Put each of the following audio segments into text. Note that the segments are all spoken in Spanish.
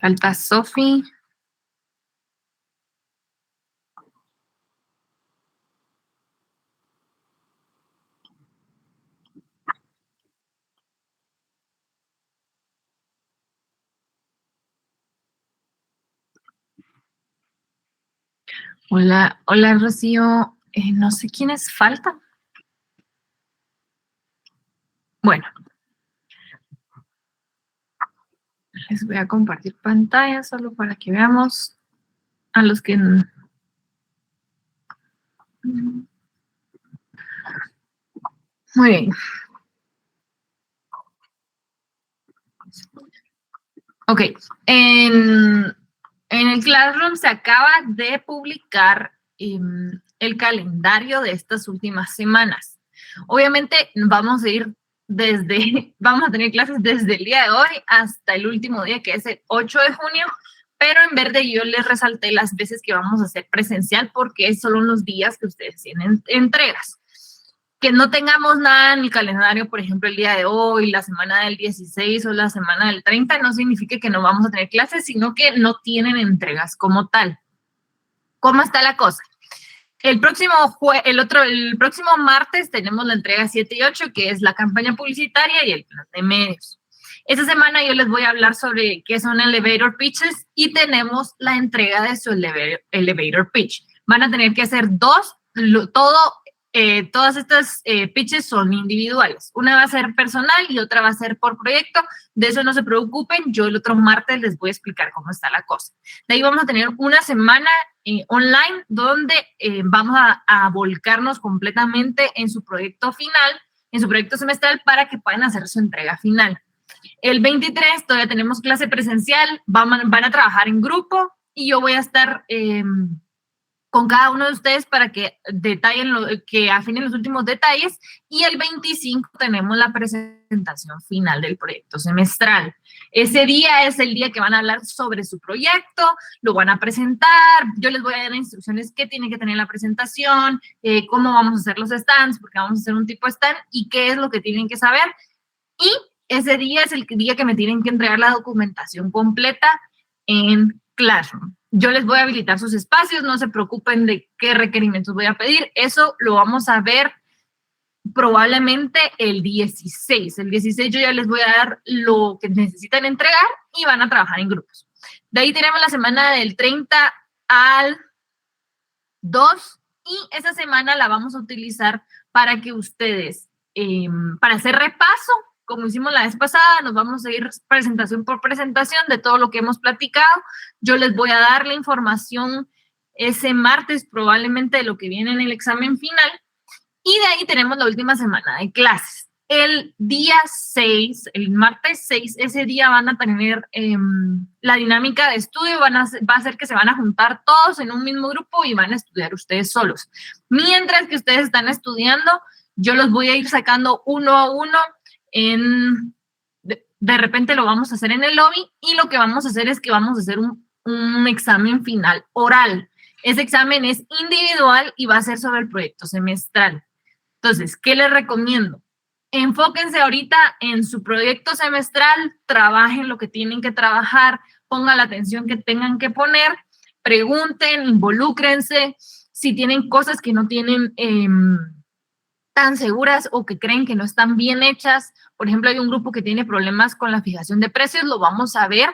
Falta Sofi. Hola, hola Rocío. No sé quiénes faltan. Bueno, les voy a compartir pantalla solo para que veamos a los que... Muy bien. Ok, en el Classroom se acaba de publicar el calendario de estas últimas semanas. Obviamente vamos a tener clases desde el día de hoy hasta el último día, que es el 8 de junio, pero en verde yo les resalté las veces que vamos a hacer presencial porque son los días que ustedes tienen entregas. Que no tengamos nada en el calendario, por ejemplo, el día de hoy, la semana del 16 o la semana del 30, no significa que no vamos a tener clases, sino que no tienen entregas como tal. ¿Cómo está la cosa? El próximo martes tenemos la entrega 7 y 8, que es la campaña publicitaria y el plan de medios. Esta semana yo les voy a hablar sobre qué son elevator pitches y tenemos la entrega de su elevator pitch. Van a tener que hacer todas estas pitches son individuales. Una va a ser personal y otra va a ser por proyecto. De eso no se preocupen. Yo el otro martes les voy a explicar cómo está la cosa. De ahí vamos a tener una semana online donde vamos a volcarnos completamente en su proyecto final, en su proyecto semestral para que puedan hacer su entrega final. El 23 todavía tenemos clase presencial. Van a trabajar en grupo y yo voy a estar... con cada uno de ustedes para que detallen que afinen los últimos detalles, y el 25 tenemos la presentación final del proyecto semestral. Ese día es el día que van a hablar sobre su proyecto, lo van a presentar, yo les voy a dar instrucciones qué tiene que tener la presentación, cómo vamos a hacer los stands, porque vamos a hacer un tipo de stand, y qué es lo que tienen que saber, y ese día es el día que me tienen que entregar la documentación completa en Classroom. Yo les voy a habilitar sus espacios, no se preocupen de qué requerimientos voy a pedir, eso lo vamos a ver probablemente el 16. El 16 yo ya les voy a dar lo que necesitan entregar y van a trabajar en grupos. De ahí tenemos la semana del 30 al 2 y esa semana la vamos a utilizar para que ustedes, para hacer repaso, como hicimos la vez pasada, nos vamos a ir presentación por presentación de todo lo que hemos platicado. Yo les voy a dar la información ese martes probablemente de lo que viene en el examen final. Y de ahí tenemos la última semana de clases. El día 6, el martes 6, ese día van a tener la dinámica de estudio, va a ser que se van a juntar todos en un mismo grupo y van a estudiar ustedes solos. Mientras que ustedes están estudiando, yo los voy a ir sacando uno a uno. De repente lo vamos a hacer en el lobby y lo que vamos a hacer es que vamos a hacer un examen final oral. Ese examen es individual y va a ser sobre el proyecto semestral. Entonces, ¿qué les recomiendo? Enfóquense ahorita en su proyecto semestral, trabajen lo que tienen que trabajar, pongan la atención que tengan que poner, pregunten, involúcrense. Si tienen cosas que no tienen tan seguras o que creen que no están bien hechas, por ejemplo, hay un grupo que tiene problemas con la fijación de precios, lo vamos a ver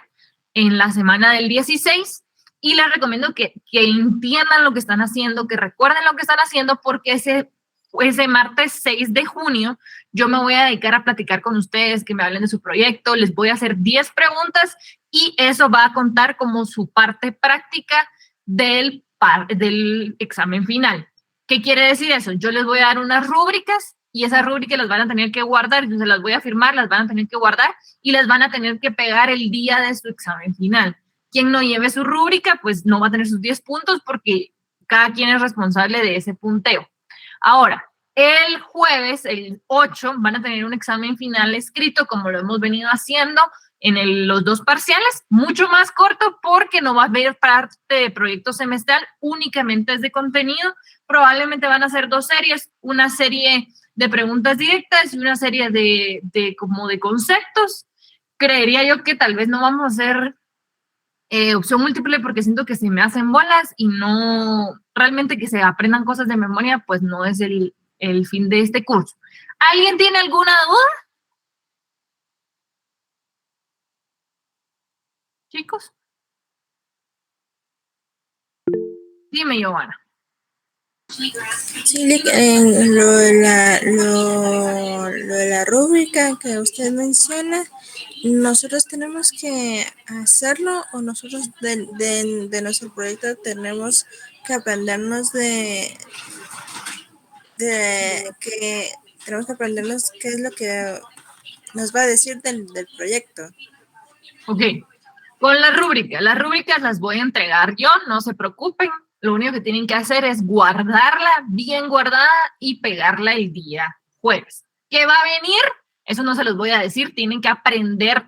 en la semana del 16 y les recomiendo que entiendan lo que están haciendo, que recuerden lo que están haciendo, porque ese martes 6 de junio yo me voy a dedicar a platicar con ustedes, que me hablen de su proyecto, les voy a hacer 10 preguntas y eso va a contar como su parte práctica del examen final. ¿Qué quiere decir eso? Yo les voy a dar unas rúbricas y esas rúbricas las van a tener que guardar, yo se las voy a firmar, las van a tener que guardar y las van a tener que pegar el día de su examen final. Quien no lleve su rúbrica, pues no va a tener sus 10 puntos porque cada quien es responsable de ese punteo. Ahora, el jueves, el 8, van a tener un examen final escrito, como lo hemos venido haciendo en los 2 parciales, mucho más corto porque no va a haber parte de proyecto semestral, únicamente es de contenido. Probablemente van a ser 2 series, una serie de preguntas directas y una serie como de conceptos. Creería yo que tal vez no vamos a hacer opción múltiple porque siento que se me hacen bolas y no, realmente que se aprendan cosas de memoria, pues no es el fin de este curso. ¿Alguien tiene alguna duda? Chicos. Dime, Giovanna. Sí, lo de la rúbrica que usted menciona, ¿nosotros tenemos que hacerlo o nosotros de nuestro proyecto tenemos que aprendernos que tenemos que aprendernos qué es lo que nos va a decir del proyecto? Ok, con las rúbricas las voy a entregar yo, no se preocupen. Lo único que tienen que hacer es guardarla bien guardada y pegarla el día jueves. ¿Qué va a venir? Eso no se los voy a decir, tienen que aprender,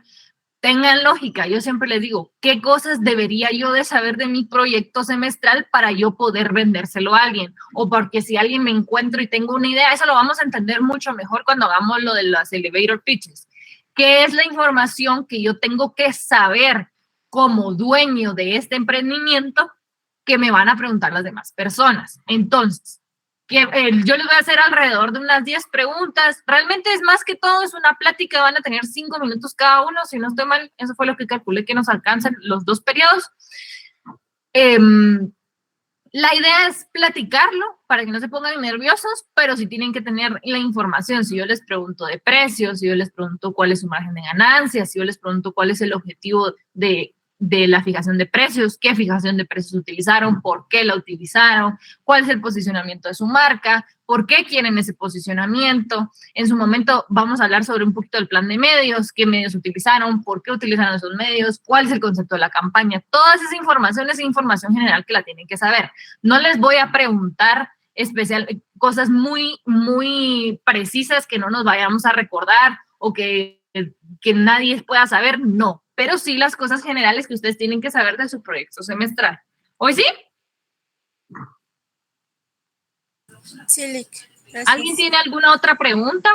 tengan lógica. Yo siempre les digo, ¿qué cosas debería yo de saber de mi proyecto semestral para yo poder vendérselo a alguien? O porque si alguien me encuentro y tengo una idea, eso lo vamos a entender mucho mejor cuando hagamos lo de las elevator pitches. ¿Qué es la información que yo tengo que saber como dueño de este emprendimiento que me van a preguntar las demás personas? Entonces, yo les voy a hacer alrededor de unas 10 preguntas. Realmente es más que todo, es una plática, van a tener 5 minutos cada uno, si no estoy mal, eso fue lo que calculé que nos alcanzan los 2 periodos. La idea es platicarlo para que no se pongan nerviosos, pero sí tienen que tener la información. Si yo les pregunto de precios, si yo les pregunto cuál es su margen de ganancias, si yo les pregunto cuál es el objetivo de la fijación de precios, qué fijación de precios utilizaron, por qué la utilizaron, cuál es el posicionamiento de su marca, por qué quieren ese posicionamiento. En su momento vamos a hablar sobre un poquito del plan de medios, qué medios utilizaron, por qué utilizaron esos medios, cuál es el concepto de la campaña. Toda esa información es información general que la tienen que saber. No les voy a preguntar cosas muy, muy precisas que no nos vayamos a recordar o que nadie pueda saber, no, pero sí las cosas generales que ustedes tienen que saber de su proyecto semestral. ¿Hoy sí? Sí, Lick. Gracias. ¿Alguien tiene alguna otra pregunta?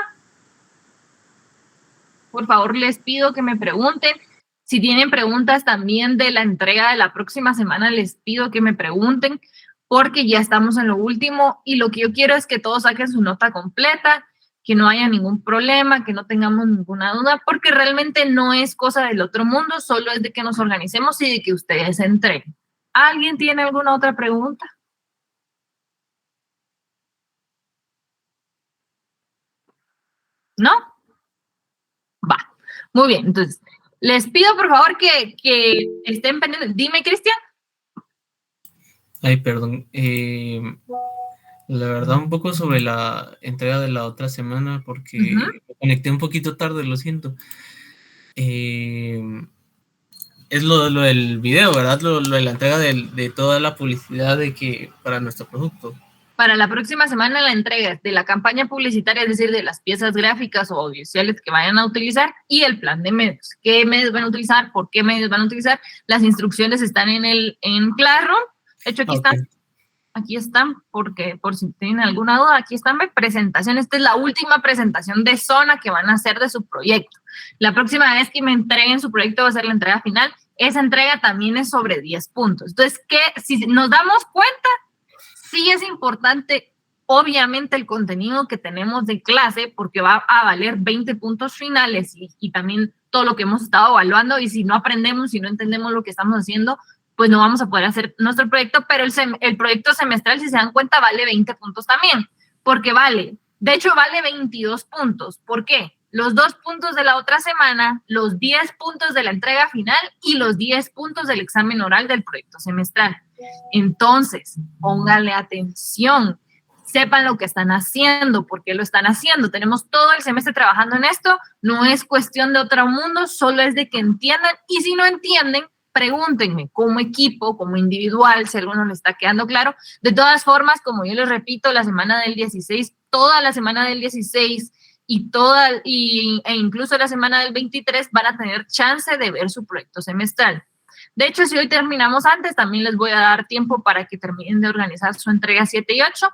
Por favor, les pido que me pregunten. Si tienen preguntas también de la entrega de la próxima semana, les pido que me pregunten porque ya estamos en lo último y lo que yo quiero es que todos saquen su nota completa, que no haya ningún problema, que no tengamos ninguna duda, porque realmente no es cosa del otro mundo, solo es de que nos organicemos y de que ustedes se entreguen. ¿Alguien tiene alguna otra pregunta? ¿No? Va. Muy bien, entonces, les pido por favor que estén pendientes. Dime, Cristian. Ay, perdón. La verdad, un poco sobre la entrega de la otra semana, porque me conecté un poquito tarde, lo siento. Es lo del video, ¿verdad? Lo de la entrega de toda la publicidad para nuestro producto. Para la próxima semana la entrega de la campaña publicitaria, es decir, de las piezas gráficas o audiovisuales que vayan a utilizar y el plan de medios. ¿Qué medios van a utilizar? ¿Por qué medios van a utilizar? Las instrucciones están en Classroom. De hecho, aquí están. Aquí están, porque por si tienen alguna duda, aquí están mi presentación. Esta es la última presentación de zona que van a hacer de su proyecto. La próxima vez que me entreguen su proyecto va a ser la entrega final. Esa entrega también es sobre 10 puntos. Entonces, si nos damos cuenta, sí es importante, obviamente, el contenido que tenemos de clase, porque va a valer 20 puntos finales y también todo lo que hemos estado evaluando. Y si no aprendemos, si no entendemos lo que estamos haciendo, pues no vamos a poder hacer nuestro proyecto, pero el proyecto semestral, si se dan cuenta, vale 20 puntos también, porque de hecho vale 22 puntos. ¿Por qué? Los 2 puntos de la otra semana, los 10 puntos de la entrega final y los 10 puntos del examen oral del proyecto semestral. Entonces, pónganle atención, sepan lo que están haciendo, por qué lo están haciendo. Tenemos todo el semestre trabajando en esto, no es cuestión de otro mundo, solo es de que entiendan, y si no entienden, pregúntenme como equipo, como individual, si a alguno le está quedando claro. De todas formas, como yo les repito, la semana del 16, toda la semana del 16 e incluso la semana del 23 van a tener chance de ver su proyecto semestral. De hecho, si hoy terminamos antes, también les voy a dar tiempo para que terminen de organizar su entrega 7 y 8.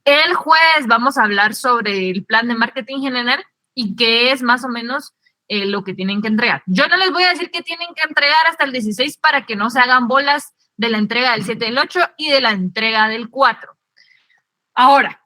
El jueves vamos a hablar sobre el plan de marketing general y qué es más o menos lo que tienen que entregar. Yo no les voy a decir que tienen que entregar hasta el 16 para que no se hagan bolas de la entrega del 7 del 8 y de la entrega del 4. Ahora,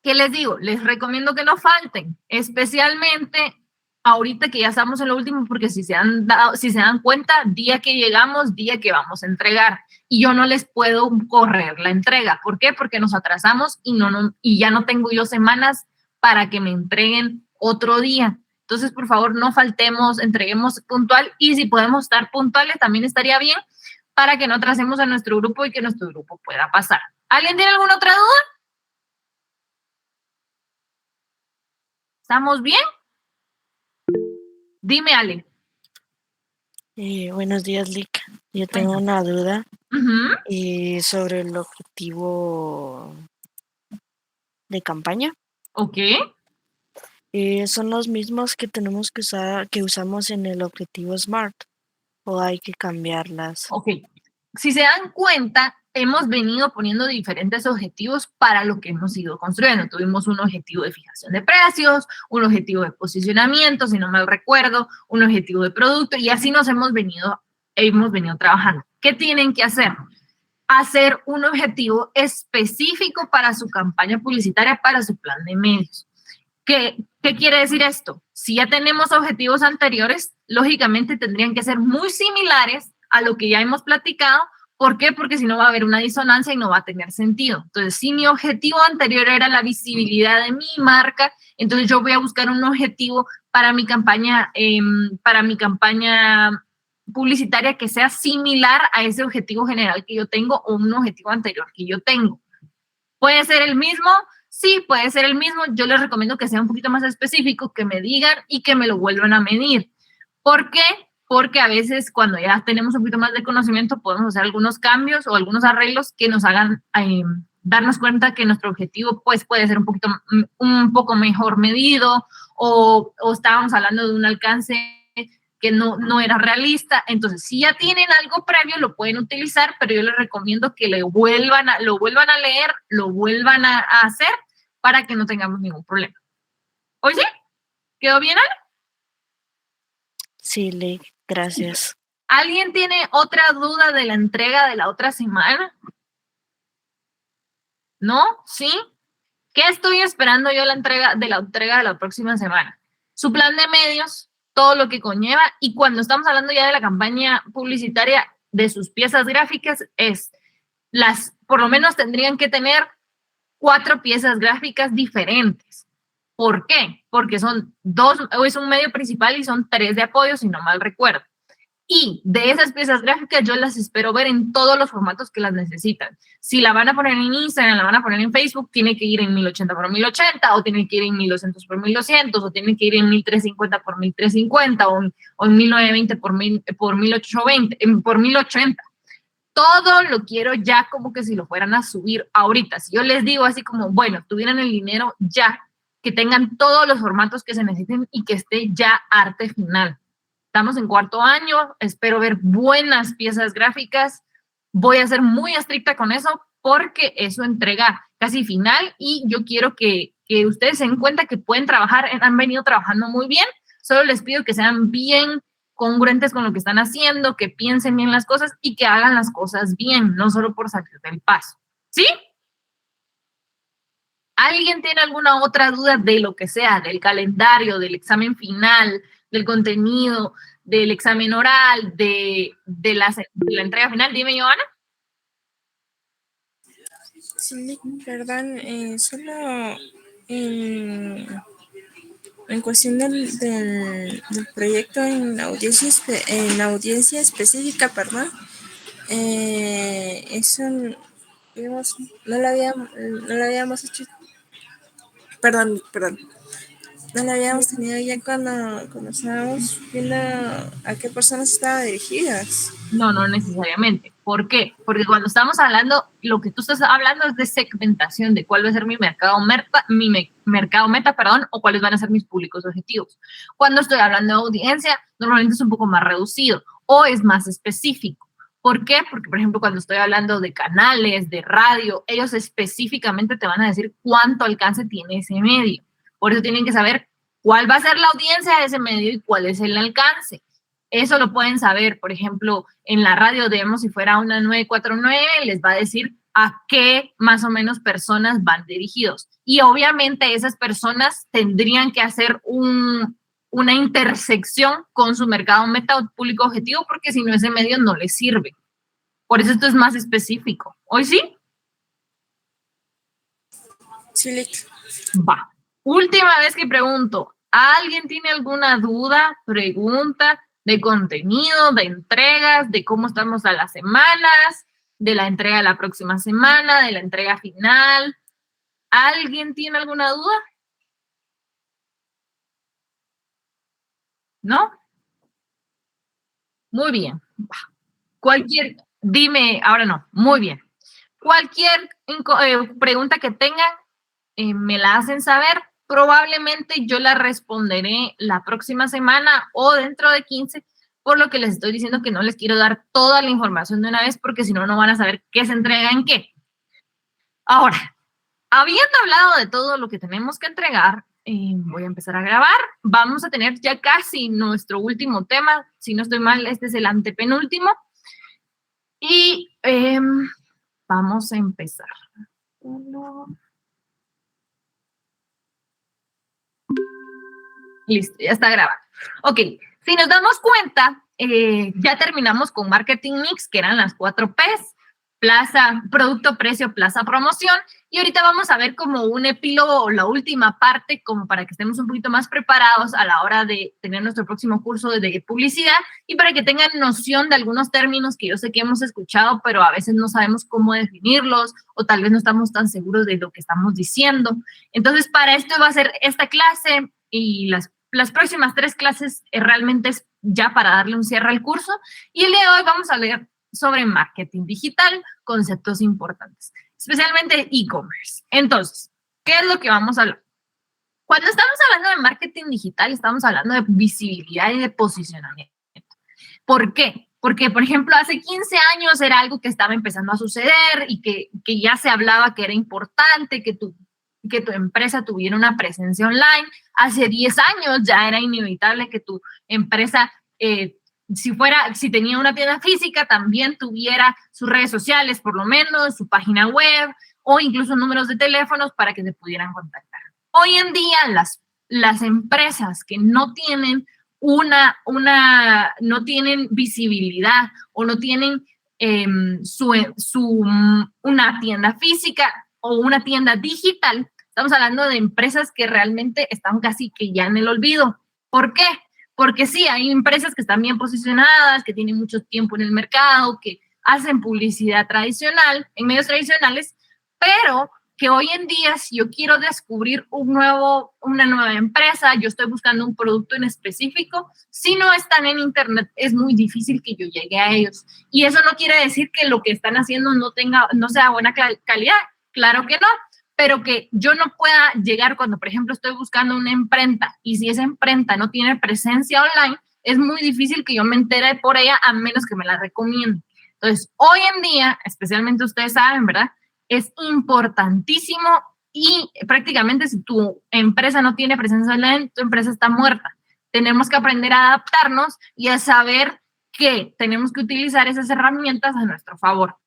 ¿qué les digo? Les recomiendo que no falten, especialmente ahorita que ya estamos en lo último, porque si se dan cuenta, día que llegamos, día que vamos a entregar. Y yo no les puedo correr la entrega. ¿Por qué? Porque nos atrasamos y ya no tengo yo semanas para que me entreguen otro día. Entonces, por favor, no faltemos, entreguemos puntual y si podemos estar puntuales también estaría bien para que no atrasemos a nuestro grupo y que nuestro grupo pueda pasar. ¿Alguien tiene alguna otra duda? ¿Estamos bien? Dime, Ale. Buenos días, Lick. Yo tengo una duda sobre el objetivo de campaña. Ok. ¿Son los mismos que tenemos que usar, que usamos en el objetivo SMART? ¿O hay que cambiarlas? Ok. Si se dan cuenta, hemos venido poniendo diferentes objetivos para lo que hemos ido construyendo. Tuvimos un objetivo de fijación de precios, un objetivo de posicionamiento, si no mal recuerdo, un objetivo de producto, y así nos hemos venido trabajando. ¿Qué tienen que hacer? Hacer un objetivo específico para su campaña publicitaria, para su plan de medios. ¿Qué quiere decir esto? Si ya tenemos objetivos anteriores, lógicamente tendrían que ser muy similares a lo que ya hemos platicado. ¿Por qué? Porque si no va a haber una disonancia y no va a tener sentido. Entonces, si mi objetivo anterior era la visibilidad de mi marca, entonces yo voy a buscar un objetivo para mi campaña publicitaria que sea similar a ese objetivo general que yo tengo o un objetivo anterior que yo tengo. ¿Puede ser el mismo? Sí, puede ser el mismo. Yo les recomiendo que sea un poquito más específico, que me digan y que me lo vuelvan a medir. ¿Por qué? Porque a veces cuando ya tenemos un poquito más de conocimiento podemos hacer algunos cambios o algunos arreglos que nos hagan darnos cuenta que nuestro objetivo pues puede ser un poco mejor medido o estábamos hablando de un alcance que no era realista. Entonces, si ya tienen algo previo, lo pueden utilizar, pero yo les recomiendo que lo vuelvan a leer, lo vuelvan a hacer para que no tengamos ningún problema. ¿Oye? ¿Quedó bien, Ale? Sí, Lick, gracias. ¿Alguien tiene otra duda de la entrega de la otra semana? ¿No? ¿Sí? ¿Qué estoy esperando yo de la entrega de la próxima semana? Su plan de medios, todo lo que conlleva, y cuando estamos hablando ya de la campaña publicitaria de sus piezas gráficas, por lo menos tendrían que tener 4 piezas gráficas diferentes. ¿Por qué? Porque son 2, es un medio principal y son 3 de apoyo, si no mal recuerdo. Y de esas piezas gráficas yo las espero ver en todos los formatos que las necesitan. Si la van a poner en Instagram, la van a poner en Facebook, tiene que ir en 1080 por 1080, o tiene que ir en 1200 por 1200, o tiene que ir en 1350 por 1350, o en 1920 por 1820, por 1080. Todo lo quiero ya como que si lo fueran a subir ahorita. Si yo les digo así como, bueno, tuvieran el dinero ya, que tengan todos los formatos que se necesiten y que esté ya arte final. Estamos en 4º año, espero ver buenas piezas gráficas. Voy a ser muy estricta con eso porque eso entrega casi final y yo quiero que ustedes se den cuenta que pueden trabajar, han venido trabajando muy bien. Solo les pido que sean bien congruentes con lo que están haciendo, que piensen bien las cosas y que hagan las cosas bien, no solo por salir del paso. ¿Sí? ¿Alguien tiene alguna otra duda de lo que sea, del calendario, del examen final, del contenido, del examen oral, de la entrega final? Dime, Joana. Sí, perdón, solo en cuestión del proyecto en audiencia específica, perdón, eso digamos, no lo habíamos hecho, perdón, no lo habíamos tenido ya cuando estábamos viendo a qué personas estaban dirigidas. No necesariamente. ¿Por qué? Porque cuando estamos hablando, lo que tú estás hablando es de segmentación, de cuál va a ser mi mercado meta, o cuáles van a ser mis públicos objetivos. Cuando estoy hablando de audiencia, normalmente es un poco más reducido o es más específico. ¿Por qué? Porque, por ejemplo, cuando estoy hablando de canales, de radio, ellos específicamente te van a decir cuánto alcance tiene ese medio. Por eso tienen que saber cuál va a ser la audiencia de ese medio y cuál es el alcance. Eso lo pueden saber, por ejemplo, en la radio, digamos, si fuera una 949, les va a decir a qué más o menos personas van dirigidos. Y obviamente esas personas tendrían que hacer una intersección con su mercado meta o público objetivo, porque si no ese medio no les sirve. Por eso esto es más específico. ¿Hoy sí? Sí, listo. Va. Última vez que pregunto, ¿alguien tiene alguna duda, pregunta de contenido, de entregas, de cómo estamos a las semanas, de la entrega de la próxima semana, de la entrega final? ¿Alguien tiene alguna duda? ¿No? Muy bien. Dime, ahora no, muy bien. Cualquier pregunta que tengan, me la hacen saber. Probablemente yo la responderé la próxima semana o dentro de 15, por lo que les estoy diciendo que no les quiero dar toda la información de una vez, porque si no, no van a saber qué se entrega en qué. Ahora, habiendo hablado de todo lo que tenemos que entregar, voy a empezar a grabar. Vamos a tener ya casi nuestro último tema. Si no estoy mal, este es el antepenúltimo. Y vamos a empezar. Listo, ya está grabado. Ok, si nos damos cuenta, ya terminamos con Marketing Mix, que eran las 4 Ps. Plaza, producto, precio, plaza, promoción. Y ahorita vamos a ver como un epílogo o la última parte, como para que estemos un poquito más preparados a la hora de tener nuestro próximo curso de publicidad y para que tengan noción de algunos términos que yo sé que hemos escuchado, pero a veces no sabemos cómo definirlos o tal vez no estamos tan seguros de lo que estamos diciendo. Entonces, para esto va a ser esta clase y las próximas 3 clases realmente es ya para darle un cierre al curso. Y el día de hoy vamos a leer sobre marketing digital, conceptos importantes, especialmente e-commerce. Entonces, ¿qué es lo que vamos a hablar? Cuando estamos hablando de marketing digital, estamos hablando de visibilidad y de posicionamiento. ¿Por qué? Porque, por ejemplo, hace 15 años era algo que estaba empezando a suceder y que ya se hablaba que era importante que tu empresa tuviera una presencia online. Hace 10 años ya era inevitable que tu empresa si tenía una tienda física, también tuviera sus redes sociales, por lo menos, su página web o incluso números de teléfonos para que se pudieran contactar. Hoy en día, las empresas que no tienen no tienen visibilidad o no tienen una tienda física o una tienda digital, estamos hablando de empresas que realmente están casi que ya en el olvido. ¿Por qué? Porque sí, hay empresas que están bien posicionadas, que tienen mucho tiempo en el mercado, que hacen publicidad tradicional, en medios tradicionales, pero que hoy en día, si yo quiero descubrir una nueva empresa, yo estoy buscando un producto en específico, si no están en internet, es muy difícil que yo llegue a ellos. Y eso no quiere decir que lo que están haciendo no sea buena calidad, claro que no, pero que yo no pueda llegar cuando, por ejemplo, estoy buscando una imprenta y si esa imprenta no tiene presencia online, es muy difícil que yo me entere por ella a menos que me la recomiende. Entonces, hoy en día, especialmente ustedes saben, ¿verdad? Es importantísimo y prácticamente si tu empresa no tiene presencia online, tu empresa está muerta. Tenemos que aprender a adaptarnos y a saber que tenemos que utilizar esas herramientas a nuestro favor.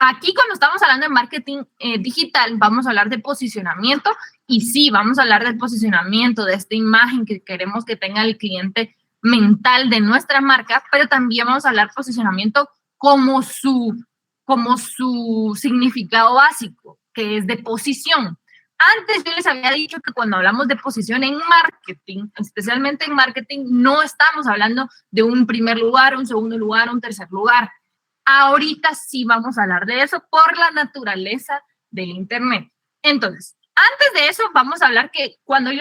Aquí cuando estamos hablando de marketing digital, vamos a hablar de posicionamiento y sí, vamos a hablar del posicionamiento, de esta imagen que queremos que tenga el cliente mental de nuestra marca, pero también vamos a hablar de posicionamiento como su significado básico, que es de posición. Antes yo les había dicho que cuando hablamos de posición en marketing, especialmente en marketing, no estamos hablando de un primer lugar, un segundo lugar, un tercer lugar. Ahorita sí vamos a hablar de eso por la naturaleza del Internet. Entonces, antes de eso, vamos a hablar que cuando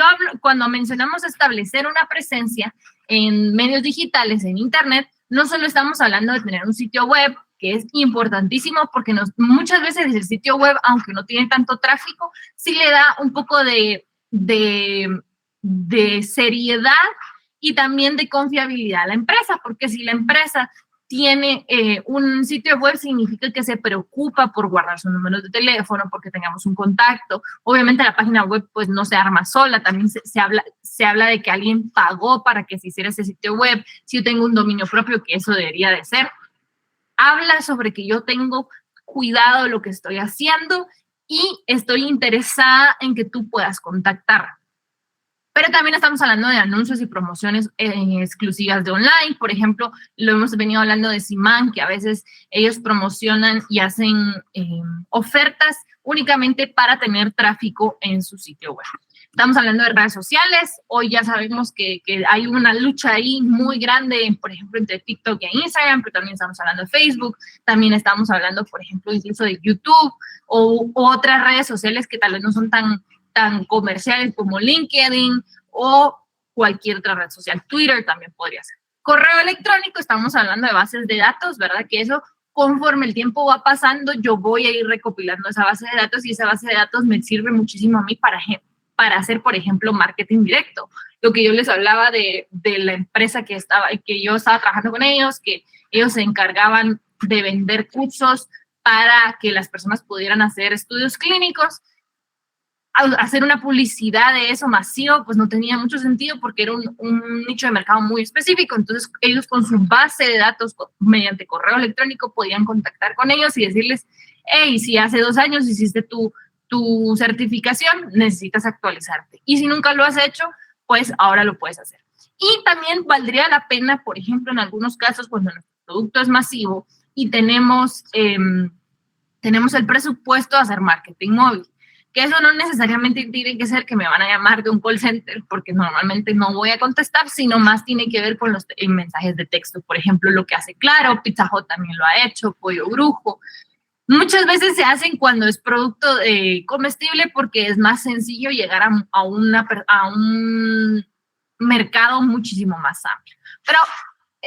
mencionamos establecer una presencia en medios digitales, en Internet, no solo estamos hablando de tener un sitio web, que es importantísimo porque muchas veces el sitio web, aunque no tiene tanto tráfico, sí le da un poco de seriedad y también de confiabilidad a la empresa, porque si la empresa tiene un sitio web significa que se preocupa por guardar su número de teléfono, porque tengamos un contacto. Obviamente la página web pues no se arma sola, también se habla de que alguien pagó para que se hiciera ese sitio web. Si yo tengo un dominio propio, que eso debería de ser, habla sobre que yo tengo cuidado de lo que estoy haciendo y estoy interesada en que tú puedas contactar. Pero también estamos hablando de anuncios y promociones exclusivas de online. Por ejemplo, lo hemos venido hablando de Simán, que a veces ellos promocionan y hacen ofertas únicamente para tener tráfico en su sitio web. Estamos hablando de redes sociales. Hoy ya sabemos que hay una lucha ahí muy grande, por ejemplo, entre TikTok e Instagram, pero también estamos hablando de Facebook. También estamos hablando, por ejemplo, incluso de YouTube o otras redes sociales que tal vez no son tan comerciales como LinkedIn o cualquier otra red social. Twitter también podría ser. Correo electrónico, estamos hablando de bases de datos, ¿verdad? Que eso, conforme el tiempo va pasando, yo voy a ir recopilando esa base de datos y esa base de datos me sirve muchísimo a mí para hacer, por ejemplo, marketing directo. Lo que yo les hablaba de la empresa que yo estaba trabajando con ellos, que ellos se encargaban de vender cursos para que las personas pudieran hacer estudios clínicos. Hacer una publicidad de eso masivo, pues no tenía mucho sentido porque era un nicho de mercado muy específico. Entonces, ellos con su base de datos, mediante correo electrónico, podían contactar con ellos y decirles, hey, si hace 2 años hiciste tu certificación, necesitas actualizarte. Y si nunca lo has hecho, pues ahora lo puedes hacer. Y también valdría la pena, por ejemplo, en algunos casos, cuando nuestro producto es masivo y tenemos el presupuesto de hacer marketing móvil. Que eso no necesariamente tiene que ser que me van a llamar de un call center, porque normalmente no voy a contestar, sino más tiene que ver con los mensajes de texto. Por ejemplo, lo que hace Claro, Pizza Hut también lo ha hecho, Pollo Brujo. Muchas veces se hacen cuando es producto comestible porque es más sencillo llegar a un mercado muchísimo más amplio. Pero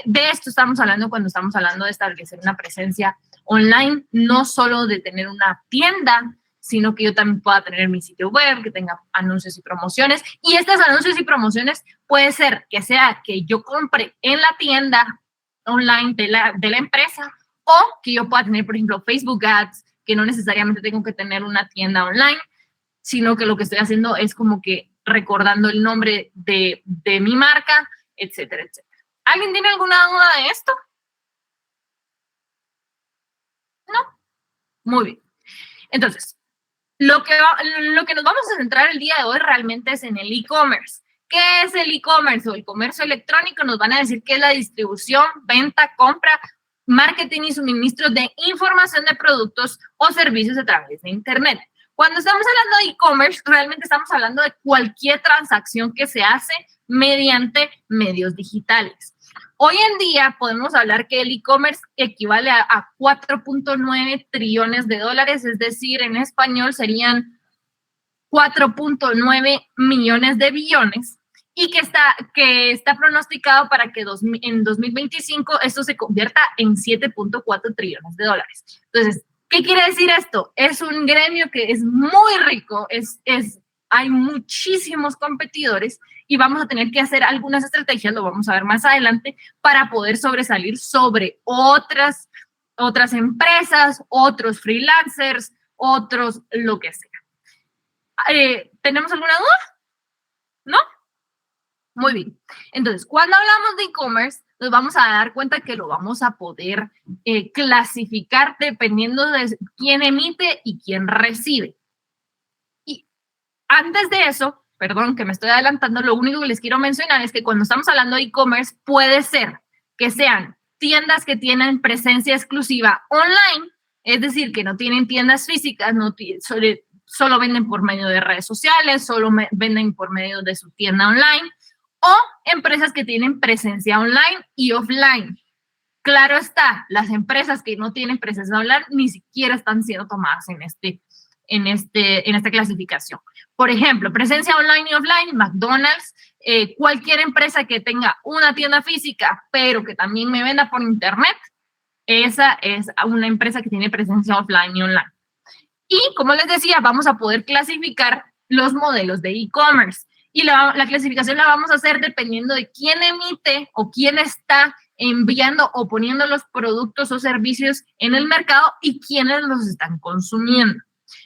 de esto estamos hablando cuando estamos hablando de establecer una presencia online, no solo de tener una tienda, sino que yo también pueda tener mi sitio web, que tenga anuncios y promociones. Y estos anuncios y promociones puede ser que sea que yo compre en la tienda online de la empresa o que yo pueda tener, por ejemplo, Facebook Ads, que no necesariamente tengo que tener una tienda online, sino que lo que estoy haciendo es como que recordando el nombre de mi marca, etcétera, etcétera. ¿Alguien tiene alguna duda de esto? ¿No? Muy bien. Entonces, lo que nos vamos a centrar el día de hoy realmente es en el e-commerce. ¿Qué es el e-commerce o el comercio electrónico? Nos van a decir qué es la distribución, venta, compra, marketing y suministro de información de productos o servicios a través de Internet. Cuando estamos hablando de e-commerce, realmente estamos hablando de cualquier transacción que se hace mediante medios digitales. Hoy en día podemos hablar que el e-commerce equivale a 4.9 trillones de dólares, es decir, en español serían 4.9 millones de billones, y que está pronosticado para que en 2025 esto se convierta en 7.4 trillones de dólares. Entonces, ¿qué quiere decir esto? Es un gremio que es muy rico, hay muchísimos competidores y vamos a tener que hacer algunas estrategias, lo vamos a ver más adelante, para poder sobresalir sobre otras empresas, otros freelancers, otros lo que sea. ¿Tenemos alguna duda? ¿No? Muy bien. Entonces, cuando hablamos de e-commerce, nos vamos a dar cuenta que lo vamos a poder clasificar dependiendo de quién emite y quién recibe. Y antes de eso, perdón que me estoy adelantando, lo único que les quiero mencionar es que cuando estamos hablando de e-commerce, puede ser que sean tiendas que tienen presencia exclusiva online, es decir, que no tienen tiendas físicas, solo venden por medio de redes sociales, solo venden por medio de su tienda online, o empresas que tienen presencia online y offline. Claro está, las empresas que no tienen presencia online ni siquiera están siendo tomadas en esta clasificación. Por ejemplo, presencia online y offline, McDonald's, cualquier empresa que tenga una tienda física, pero que también me venda por internet, esa es una empresa que tiene presencia offline y online. Y como les decía, vamos a poder clasificar los modelos de e-commerce. Y la clasificación la vamos a hacer dependiendo de quién emite o quién está enviando o poniendo los productos o servicios en el mercado y quiénes los están consumiendo.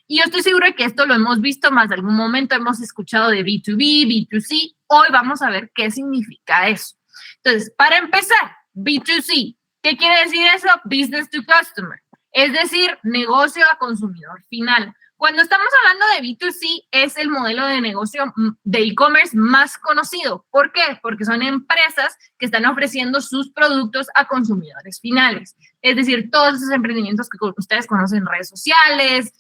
Y yo estoy segura que esto lo hemos visto más de algún momento, hemos escuchado de B2B, B2C. Hoy vamos a ver qué significa eso. Entonces, para empezar, B2C, ¿qué quiere decir eso? Business to customer, es decir, negocio a consumidor final. Cuando estamos hablando de B2C, es el modelo de negocio de e-commerce más conocido. ¿Por qué? Porque son empresas que están ofreciendo sus productos a consumidores finales. Es decir, todos esos emprendimientos que ustedes conocen en redes sociales,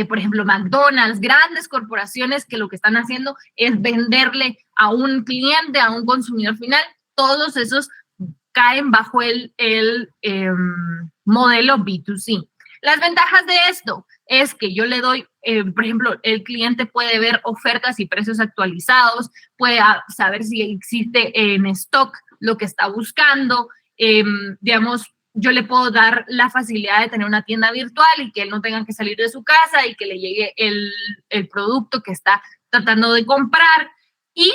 por ejemplo, McDonald's, grandes corporaciones que lo que están haciendo es venderle a un cliente, a un consumidor final. Todos esos caen bajo el modelo B2C. Las ventajas de esto es que yo le doy, por ejemplo, el cliente puede ver ofertas y precios actualizados, puede saber si existe en stock lo que está buscando, digamos, yo le puedo dar la facilidad de tener una tienda virtual y que él no tenga que salir de su casa y que le llegue el producto que está tratando de comprar, y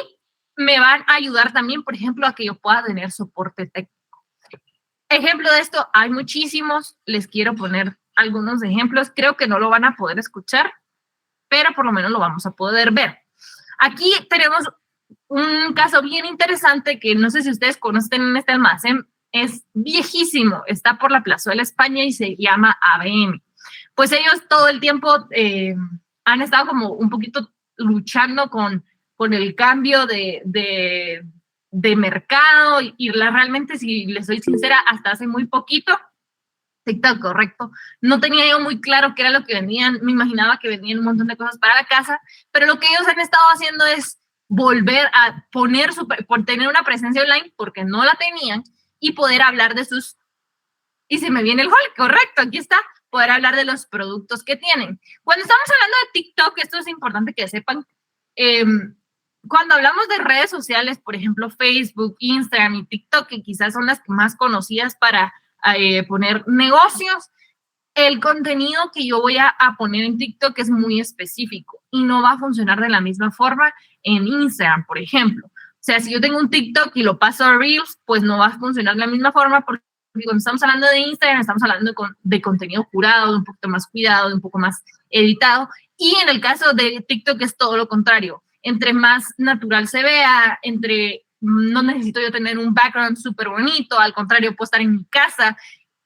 me van a ayudar también, por ejemplo, a que yo pueda tener soporte técnico. Ejemplo de esto, hay muchísimos, les quiero poner algunos ejemplos, creo que no lo van a poder escuchar, pero por lo menos lo vamos a poder ver. Aquí tenemos un caso bien interesante que no sé si ustedes conocen en este almacén, es viejísimo, está por la Plazuela España y se llama ABM. Pues ellos todo el tiempo han estado como un poquito luchando con el cambio de mercado y realmente, si les soy sincera, hasta hace muy poquito, TikTok, correcto, no tenía yo muy claro qué era lo que vendían, me imaginaba que vendían un montón de cosas para la casa, pero lo que ellos han estado haciendo es volver a por tener una presencia online, porque no la tenían, y poder hablar de sus, y se me viene el hall, correcto, aquí está, poder hablar de los productos que tienen. Cuando estamos hablando de TikTok, esto es importante que sepan, cuando hablamos de redes sociales, por ejemplo, Facebook, Instagram y TikTok, que quizás son las más conocidas para poner negocios, el contenido que yo voy a poner en TikTok es muy específico y no va a funcionar de la misma forma en Instagram, por ejemplo. O sea, si yo tengo un TikTok y lo paso a Reels, pues no va a funcionar de la misma forma, porque cuando estamos hablando de Instagram, estamos hablando de contenido curado, de un poquito más cuidado, de un poco más editado. Y en el caso de TikTok es todo lo contrario. Entre más natural se vea, no necesito yo tener un background súper bonito, al contrario, puedo estar en mi casa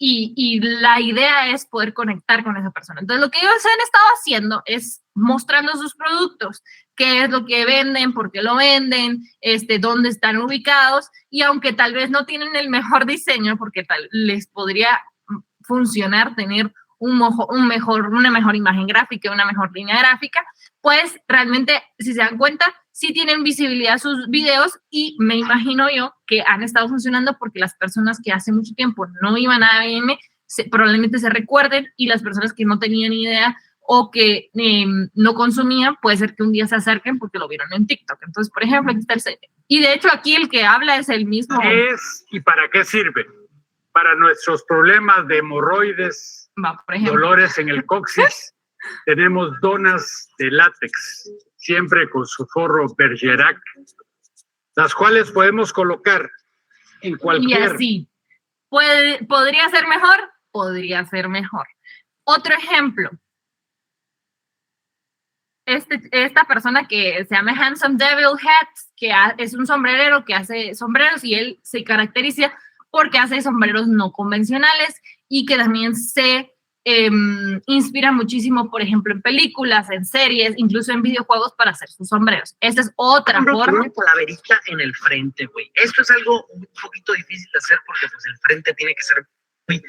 y la idea es poder conectar con esa persona. Entonces, lo que ellos han estado haciendo es mostrando sus productos, qué es lo que venden, por qué lo venden, dónde están ubicados, y aunque tal vez no tienen el mejor diseño, porque les podría funcionar tener una mejor imagen gráfica, una mejor línea gráfica, pues realmente, si se dan cuenta, sí tienen visibilidad sus videos, y me imagino yo que han estado funcionando porque las personas que hace mucho tiempo no iban a ABM probablemente se recuerden, y las personas que no tenían idea o que no consumían, puede ser que un día se acerquen porque lo vieron en TikTok. Entonces, por ejemplo, aquí está y de hecho aquí el que habla es el mismo. ¿Qué es y para qué sirve? Para nuestros problemas de hemorroides, dolores en el coxis, tenemos donas de látex, siempre con su forro Bergerac, las cuales podemos colocar en cualquier... Y así, ¿podría ser mejor? Podría ser mejor. Otro ejemplo, esta persona que se llama Handsome Devil Hats, que es un sombrerero que hace sombreros, y él se caracteriza porque hace sombreros no convencionales y que también se inspira muchísimo, por ejemplo, en películas, en series, incluso en videojuegos para hacer sus sombreros. Esta es otra forma. Una calaverita en el frente, güey. Esto es algo un poquito difícil de hacer porque pues el frente tiene que ser, muy,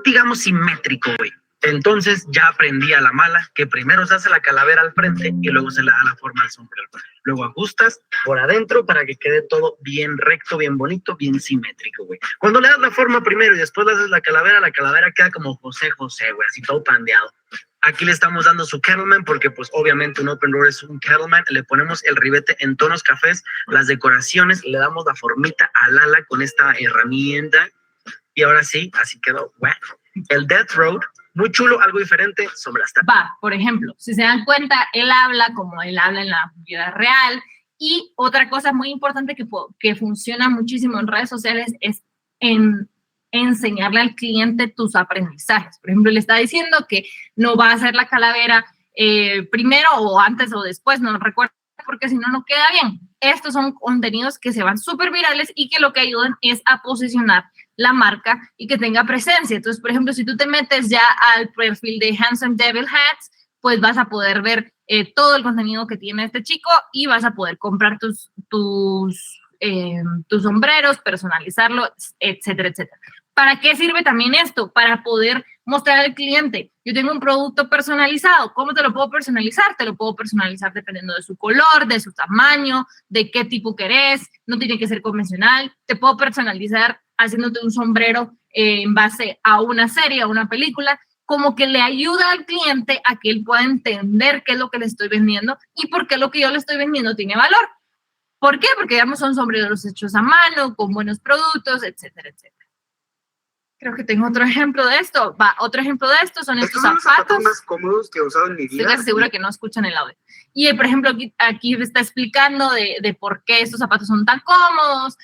digamos, simétrico, güey. Entonces ya aprendí a la mala que primero se hace la calavera al frente y luego se le da la forma al sombrero. Luego ajustas por adentro para que quede todo bien recto, bien bonito, bien simétrico, güey. Cuando le das la forma primero y después le haces la calavera queda como José José, güey, así todo pandeado. Aquí le estamos dando su Kettleman porque pues obviamente un open roller es un Kettleman. Le ponemos el ribete en tonos cafés, las decoraciones, le damos la formita al ala con esta herramienta y ahora sí, así quedó, güey. El Death Road, muy chulo, algo diferente sobre las tapas. Por ejemplo, si se dan cuenta, él habla como él habla en la vida real Y otra cosa muy importante que funciona muchísimo en redes sociales es en enseñarle al cliente tus aprendizajes. Por ejemplo, le está diciendo que no va a hacer la calavera primero o antes o después, no recuerdo, porque si no, no queda bien. Estos son contenidos que se van súper virales y que lo que ayudan es a posicionar la marca y que tenga presencia. Entonces, por ejemplo, si tú te metes ya al perfil de Handsome Devil Hats, pues vas a poder ver todo el contenido que tiene este chico y vas a poder comprar tus sombreros, personalizarlo, etcétera, etcétera. ¿Para qué sirve también esto? Para poder mostrar al cliente, yo tengo un producto personalizado, ¿cómo te lo puedo personalizar? Te lo puedo personalizar dependiendo de su color, de su tamaño, de qué tipo querés, no tiene que ser convencional, te puedo personalizar haciéndote un sombrero en base a una serie, a una película, como que le ayuda al cliente a que él pueda entender qué es lo que le estoy vendiendo y por qué lo que yo le estoy vendiendo tiene valor. ¿Por qué? Porque, digamos, son sombreros hechos a mano, con buenos productos, etcétera, etcétera. Creo que tengo otro ejemplo de esto. Otro ejemplo de esto son estos zapatos. Son los zapatos más cómodos que he usado en mi vida. Estoy segura que no escuchan el audio. Y, por ejemplo, aquí está explicando de por qué estos zapatos son tan cómodos,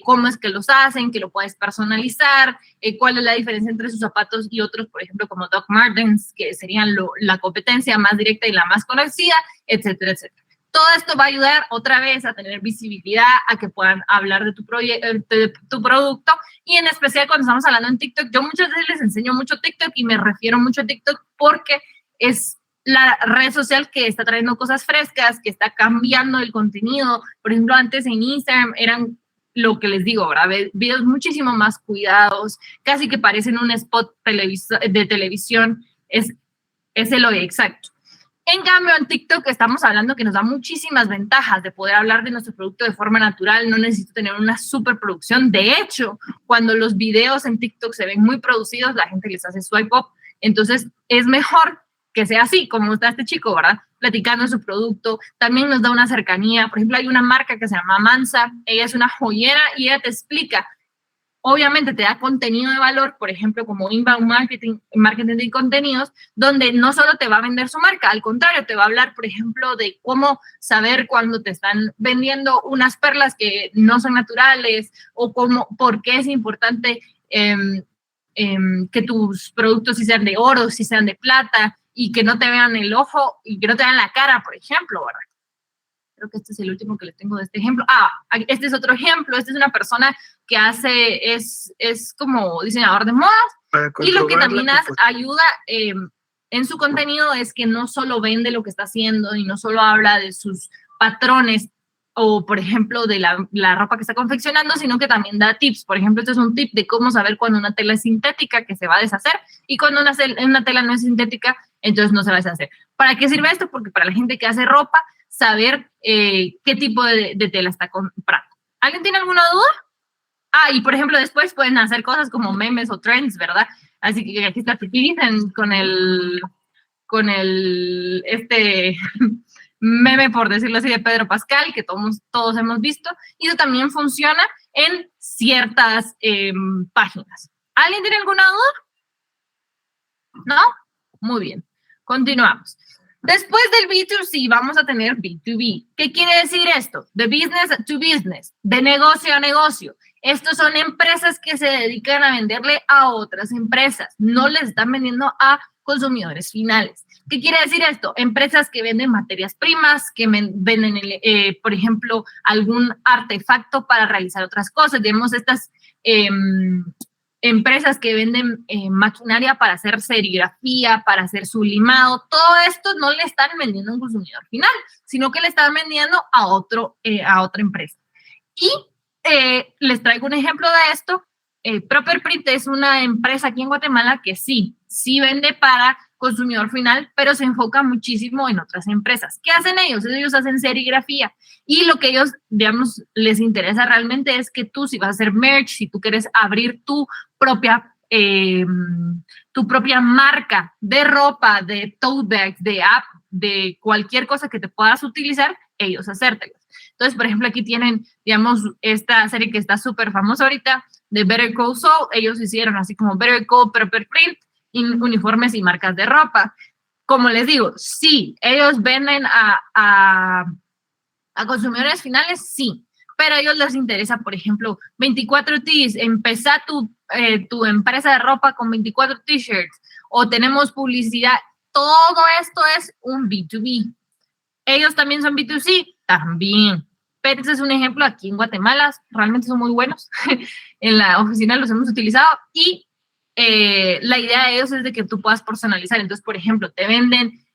cómo es que los hacen, que lo puedes personalizar, cuál es la diferencia entre sus zapatos y otros, por ejemplo, como Doc Martens, que serían la competencia más directa y la más conocida, etcétera, etcétera. Todo esto va a ayudar otra vez a tener visibilidad, a que puedan hablar de tu producto, y en especial cuando estamos hablando en TikTok. Yo muchas veces les enseño mucho TikTok y me refiero mucho a TikTok porque es la red social que está trayendo cosas frescas, que está cambiando el contenido. Por ejemplo, antes en Instagram eran lo que les digo, ¿verdad? Videos muchísimo más cuidados, casi que parecen un spot de televisión, es el hoy exacto. En cambio, en TikTok estamos hablando que nos da muchísimas ventajas de poder hablar de nuestro producto de forma natural. No necesito tener una superproducción. De hecho, cuando los videos en TikTok se ven muy producidos, la gente les hace swipe up. Entonces, es mejor que sea así, como está este chico, ¿verdad? Platicando de su producto. También nos da una cercanía. Por ejemplo, hay una marca que se llama Mansa. Ella es una joyera y ella te explica. Obviamente te da contenido de valor, por ejemplo, como inbound marketing de contenidos, donde no solo te va a vender su marca, al contrario, te va a hablar, por ejemplo, de cómo saber cuando te están vendiendo unas perlas que no son naturales, o por qué es importante que tus productos sí sean de oro, sí sean de plata, y que no te vean el ojo y que no te vean la cara, por ejemplo, ¿verdad? Creo que este es el último que les tengo de este ejemplo. Este es otro ejemplo. Este es una persona que es como diseñador de modas. Y lo que también ayuda en su contenido es que no solo vende lo que está haciendo y no solo habla de sus patrones o, por ejemplo, de la ropa que está confeccionando, sino que también da tips. Por ejemplo, este es un tip de cómo saber cuando una tela es sintética, que se va a deshacer, y cuando una tela no es sintética, entonces no se va a deshacer. ¿Para qué sirve esto? Porque para la gente que hace ropa, saber qué tipo de tela está comprando. ¿Alguien tiene alguna duda? Y por ejemplo, después pueden hacer cosas como memes o trends, ¿verdad? Así que aquí está utilicen con este meme, por decirlo así, de Pedro Pascal, que todos hemos visto, y eso también funciona en ciertas páginas. ¿Alguien tiene alguna duda? ¿No? Muy bien. Continuamos. Después del B2C vamos a tener B2B. ¿Qué quiere decir esto? De business to business, de negocio a negocio. Estos son empresas que se dedican a venderle a otras empresas. No les están vendiendo a consumidores finales. ¿Qué quiere decir esto? Empresas que venden materias primas, que venden, por ejemplo, algún artefacto para realizar otras cosas. Tenemos estas empresas que venden maquinaria para hacer serigrafía, para hacer sublimado. Todo esto no le están vendiendo a un consumidor final, sino que le están vendiendo a otra empresa. Y les traigo un ejemplo de esto. Proper Print es una empresa aquí en Guatemala que sí vende para consumidor final, pero se enfoca muchísimo en otras empresas. ¿Qué hacen ellos? Ellos hacen serigrafía, y lo que ellos, digamos, les interesa realmente es que tú, si vas a hacer merch, si tú quieres abrir tu propia marca de ropa, de tote bags, de app, de cualquier cosa que te puedas utilizar, ellos hacértelas. Entonces, por ejemplo, aquí tienen, digamos, esta serie que está súper famosa ahorita, de Better Call Saul. Ellos hicieron así como Better Call, Proper Print, uniformes y marcas de ropa. Como les digo, sí, ellos venden a A consumidores finales, sí. Pero a ellos les interesa, por ejemplo, 24 tees, empezar tu empresa de ropa con 24 t-shirts, o tenemos publicidad. Todo esto es un B2B. Ellos también son B2C, también. Pero ese es un ejemplo aquí en Guatemala, realmente son muy buenos. En la oficina los hemos utilizado y la idea de ellos es de que tú puedas personalizar. Entonces, por ejemplo, te venden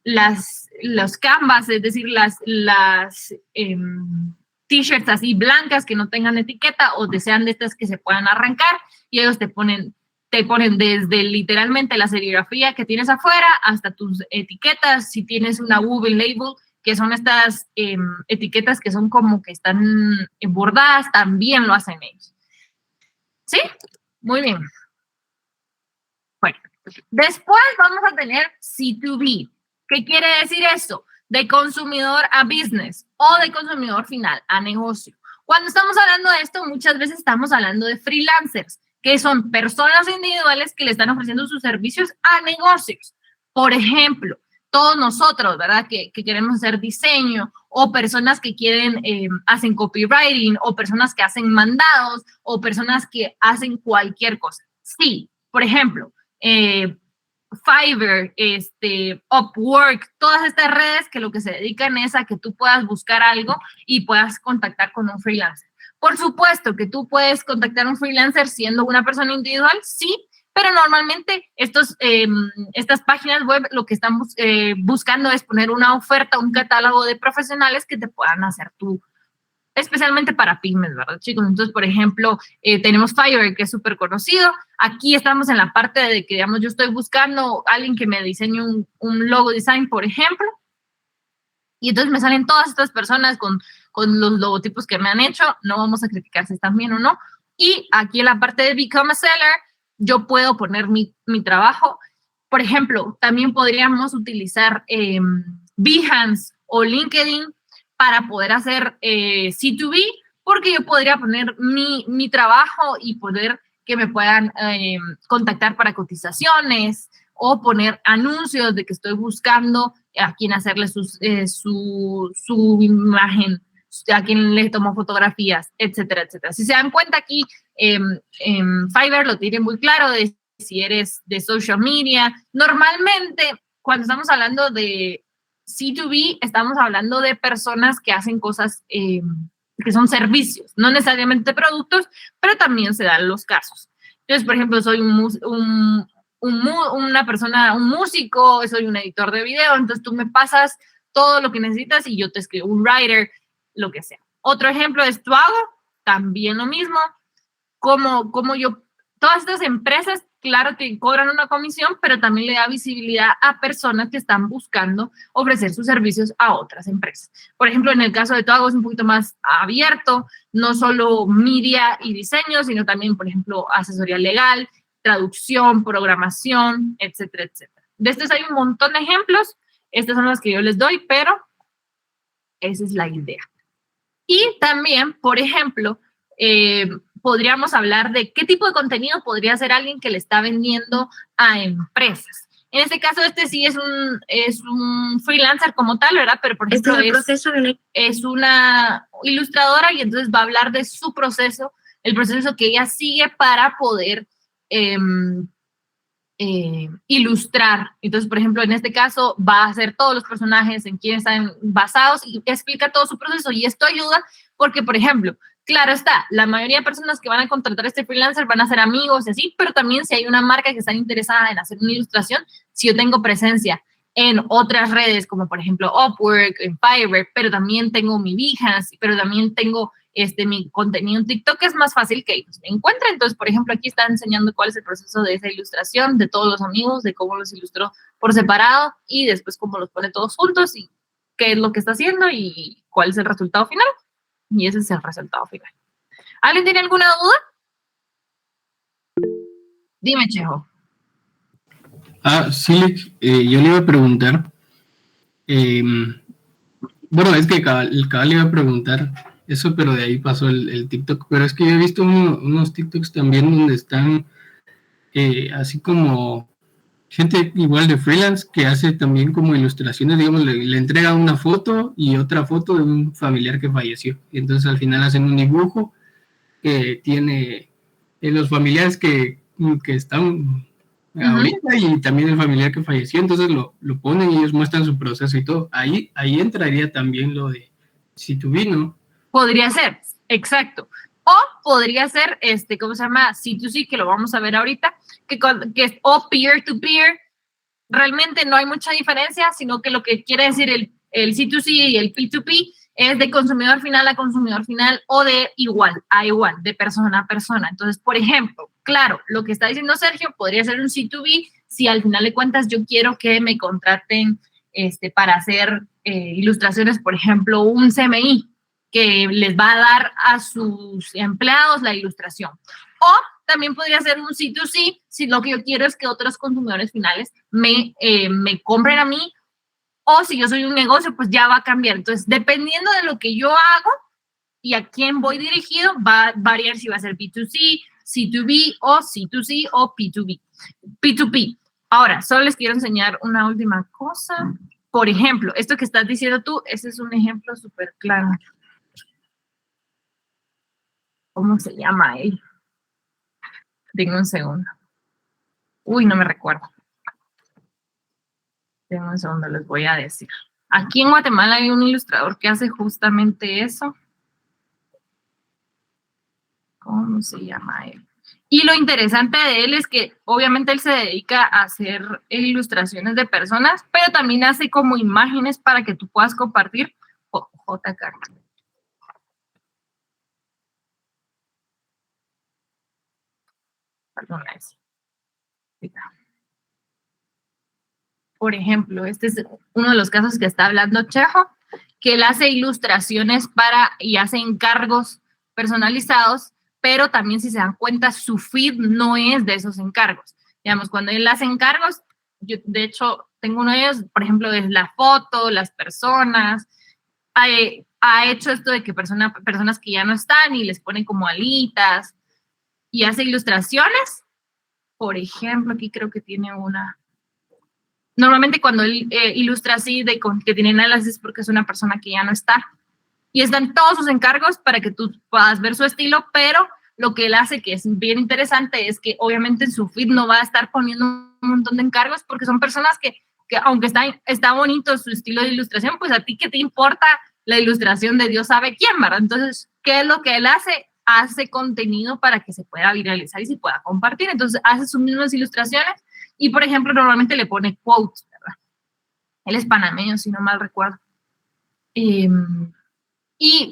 los canvas, es decir, las t-shirts así blancas que no tengan etiqueta o desean de estas que se puedan arrancar y ellos te ponen desde literalmente la serigrafía que tienes afuera hasta tus etiquetas. Si tienes una woven label, que son estas etiquetas que son como que están bordadas, también lo hacen ellos. ¿Sí? Muy bien. Bueno, después vamos a tener C2B. ¿Qué quiere decir eso? De consumidor a business o de consumidor final a negocio. Cuando estamos hablando de esto, muchas veces estamos hablando de freelancers, que son personas individuales que le están ofreciendo sus servicios a negocios. Por ejemplo, todos nosotros, ¿verdad? Que queremos hacer diseño, o personas que hacen copywriting, o personas que hacen mandados, o personas que hacen cualquier cosa. Sí, por ejemplo, Fiverr, Upwork, todas estas redes que lo que se dedican es a que tú puedas buscar algo y puedas contactar con un freelancer. Por supuesto que tú puedes contactar a un freelancer siendo una persona individual, sí, pero normalmente estas páginas web lo que están buscando es poner una oferta, un catálogo de profesionales que te puedan hacer tú, especialmente para pymes, ¿verdad, chicos? Entonces, por ejemplo, tenemos Fiverr, que es súper conocido. Aquí estamos en la parte de que, digamos, yo estoy buscando a alguien que me diseñe un logo design, por ejemplo, y entonces me salen todas estas personas con los logotipos que me han hecho. No vamos a criticar si están bien o no. Y aquí en la parte de Become a Seller, yo puedo poner mi trabajo. Por ejemplo, también podríamos utilizar Behance o LinkedIn para poder hacer C2B, porque yo podría poner mi trabajo y poder que me puedan contactar para cotizaciones o poner anuncios de que estoy buscando a quien hacerle su imagen, a quien le tomo fotografías, etcétera, etcétera. Si se dan cuenta aquí, Fiverr lo tiene muy claro de si eres de social media. Normalmente, cuando estamos hablando de C2B, estamos hablando de personas que hacen cosas que son servicios, no necesariamente productos, pero también se dan los casos. Entonces, por ejemplo, soy una persona, un músico, soy un editor de video, entonces tú me pasas todo lo que necesitas y yo te escribo un writer, lo que sea. Otro ejemplo es Tuago, también lo mismo. Como yo, todas estas empresas, claro, te cobran una comisión, pero también le da visibilidad a personas que están buscando ofrecer sus servicios a otras empresas. Por ejemplo, en el caso de Tuago es un poquito más abierto, no solo media y diseño, sino también, por ejemplo, asesoría legal, traducción, programación, etcétera, etcétera. De estos hay un montón de ejemplos. Estas son las que yo les doy, pero esa es la idea. Y también, por ejemplo, podríamos hablar de qué tipo de contenido podría hacer alguien que le está vendiendo a empresas. En este caso, sí es un freelancer como tal, ¿verdad? Pero, por ejemplo, es una ilustradora y entonces va a hablar de su proceso, el proceso que ella sigue para poder ilustrar. Entonces, por ejemplo, en este caso va a hacer todos los personajes en quienes están basados y explica todo su proceso. Y esto ayuda porque, por ejemplo, claro está, la mayoría de personas que van a contratar a este freelancer van a ser amigos y así, pero también si hay una marca que está interesada en hacer una ilustración, si yo tengo presencia en otras redes, como por ejemplo Upwork, en Fiverr, pero también tengo mi Behance, pero también tengo mi contenido en TikTok, es más fácil que ellos me encuentren. Entonces, por ejemplo, aquí está enseñando cuál es el proceso de esa ilustración, de todos los amigos, de cómo los ilustró por separado y después cómo los pone todos juntos y qué es lo que está haciendo y cuál es el resultado final. Y ese es el resultado final. ¿Alguien tiene alguna duda? Dime, Chejo. Sí, yo le iba a preguntar. Bueno, es que cabal le iba a preguntar eso, pero de ahí pasó el TikTok. Pero es que yo he visto unos TikToks también donde están así como gente igual de freelance que hace también como ilustraciones, digamos, le entrega una foto y otra foto de un familiar que falleció. Y entonces al final hacen un dibujo que tiene los familiares que están ahorita y también el familiar que falleció, entonces lo ponen y ellos muestran su proceso y todo. Ahí entraría también lo de C2B, ¿no? Podría ser, exacto. O podría ser, ¿cómo se llama? C2C, que lo vamos a ver ahorita, que es o peer-to-peer. Realmente no hay mucha diferencia, sino que lo que quiere decir el C2C y el P2P es de consumidor final a consumidor final o de igual a igual, de persona a persona. Entonces, por ejemplo, claro, lo que está diciendo Sergio podría ser un C2B si al final de cuentas yo quiero que me contraten para hacer ilustraciones, por ejemplo, un CMI que les va a dar a sus empleados la ilustración. O también podría ser un C2C si lo que yo quiero es que otros consumidores finales me compren a mí, o si yo soy un negocio, pues ya va a cambiar. Entonces, dependiendo de lo que yo hago y a quién voy dirigido, va a variar si va a ser B2C, C2B o C2C o P2B, P2P. Ahora, solo les quiero enseñar una última cosa. Por ejemplo, esto que estás diciendo tú, ese es un ejemplo súper claro. ¿Cómo se llama él? Denme un segundo. Uy, no me recuerdo. Denme un segundo, les voy a decir. Aquí en Guatemala hay un ilustrador que hace justamente eso. ¿Cómo se llama él? Y lo interesante de él es que obviamente él se dedica a hacer ilustraciones de personas, pero también hace como imágenes para que tú puedas compartir. JK. Perdón, por ejemplo, este es uno de los casos que está hablando Chejo, que él hace ilustraciones y hace encargos personalizados, pero también si se dan cuenta, su feed no es de esos encargos. Digamos, cuando él hace encargos, yo de hecho tengo uno de ellos, por ejemplo, es la foto, las personas, ha hecho esto de que personas que ya no están y les ponen como alitas, y hace ilustraciones. Por ejemplo, aquí creo que tiene una. Normalmente cuando él ilustra así, que tienen alas, es porque es una persona que ya no está. Y están todos sus encargos para que tú puedas ver su estilo, pero lo que él hace, que es bien interesante, es que obviamente en su feed no va a estar poniendo un montón de encargos, porque son personas que aunque está bonito su estilo de ilustración, pues a ti qué te importa la ilustración de Dios sabe quién, ¿verdad? Entonces, ¿qué es lo que él hace? Hace contenido para que se pueda viralizar y se pueda compartir. Entonces, hace sus mismas ilustraciones y, por ejemplo, normalmente le pone quotes, ¿verdad? Él es panameño, si no mal recuerdo. Y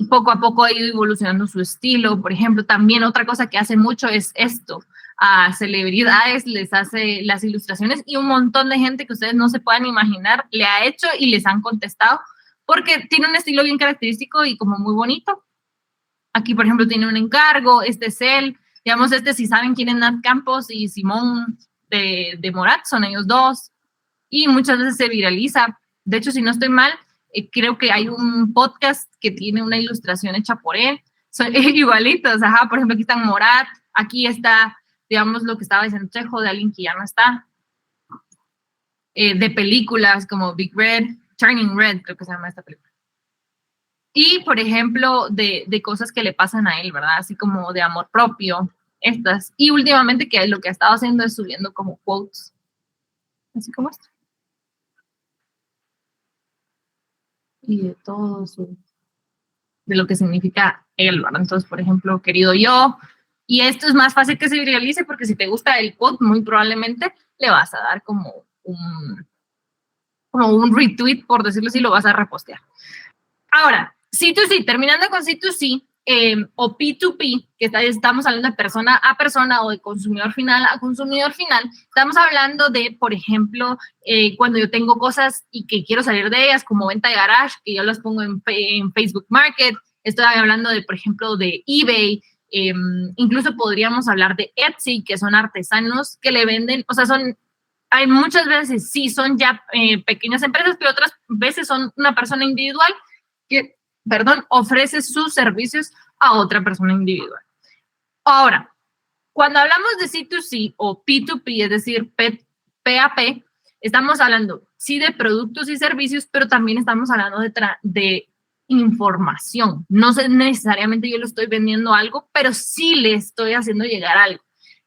poco a poco ha ido evolucionando su estilo. Por ejemplo, también otra cosa que hace mucho es esto. A celebridades les hace las ilustraciones y un montón de gente que ustedes no se puedan imaginar le ha hecho y les han contestado porque tiene un estilo bien característico y como muy bonito. Aquí, por ejemplo, tiene un encargo, este es él. Digamos, si saben quién es Nat Campos y Simón de Morat, son ellos dos. Y muchas veces se viraliza. De hecho, si no estoy mal, creo que hay un podcast que tiene una ilustración hecha por él. Son igualitos, ajá. Por ejemplo, aquí están Morat. Aquí está, digamos, lo que estaba diciendo Chejo, de alguien que ya no está. De películas como Big Red, Turning Red, creo que se llama esta película. Y, por ejemplo, de cosas que le pasan a él, ¿verdad? Así como de amor propio, estas. Y últimamente que lo que ha estado haciendo es subiendo como quotes. Así como esto. Y de todo de lo que significa él, ¿verdad? Entonces, por ejemplo, querido yo. Y esto es más fácil que se viralice porque si te gusta el quote, muy probablemente le vas a dar como un retweet, por decirlo así, lo vas a repostear. Ahora, C2C, terminando con C2C o P2P, que estamos hablando de persona a persona o de consumidor final a consumidor final, estamos hablando de, por ejemplo, cuando yo tengo cosas y que quiero salir de ellas, como venta de garage, que yo las pongo en Facebook Market, estoy hablando de, por ejemplo, de eBay, incluso podríamos hablar de Etsy, que son artesanos que le venden, o sea, hay muchas veces sí son ya pequeñas empresas, pero otras veces son una persona individual que, ofrece sus servicios a otra persona individual. Ahora, cuando hablamos de C2C o P2P, es decir, PAP, estamos hablando, sí, de productos y servicios, pero también estamos hablando de información. No sé necesariamente yo le estoy vendiendo algo, pero sí le estoy haciendo llegar algo.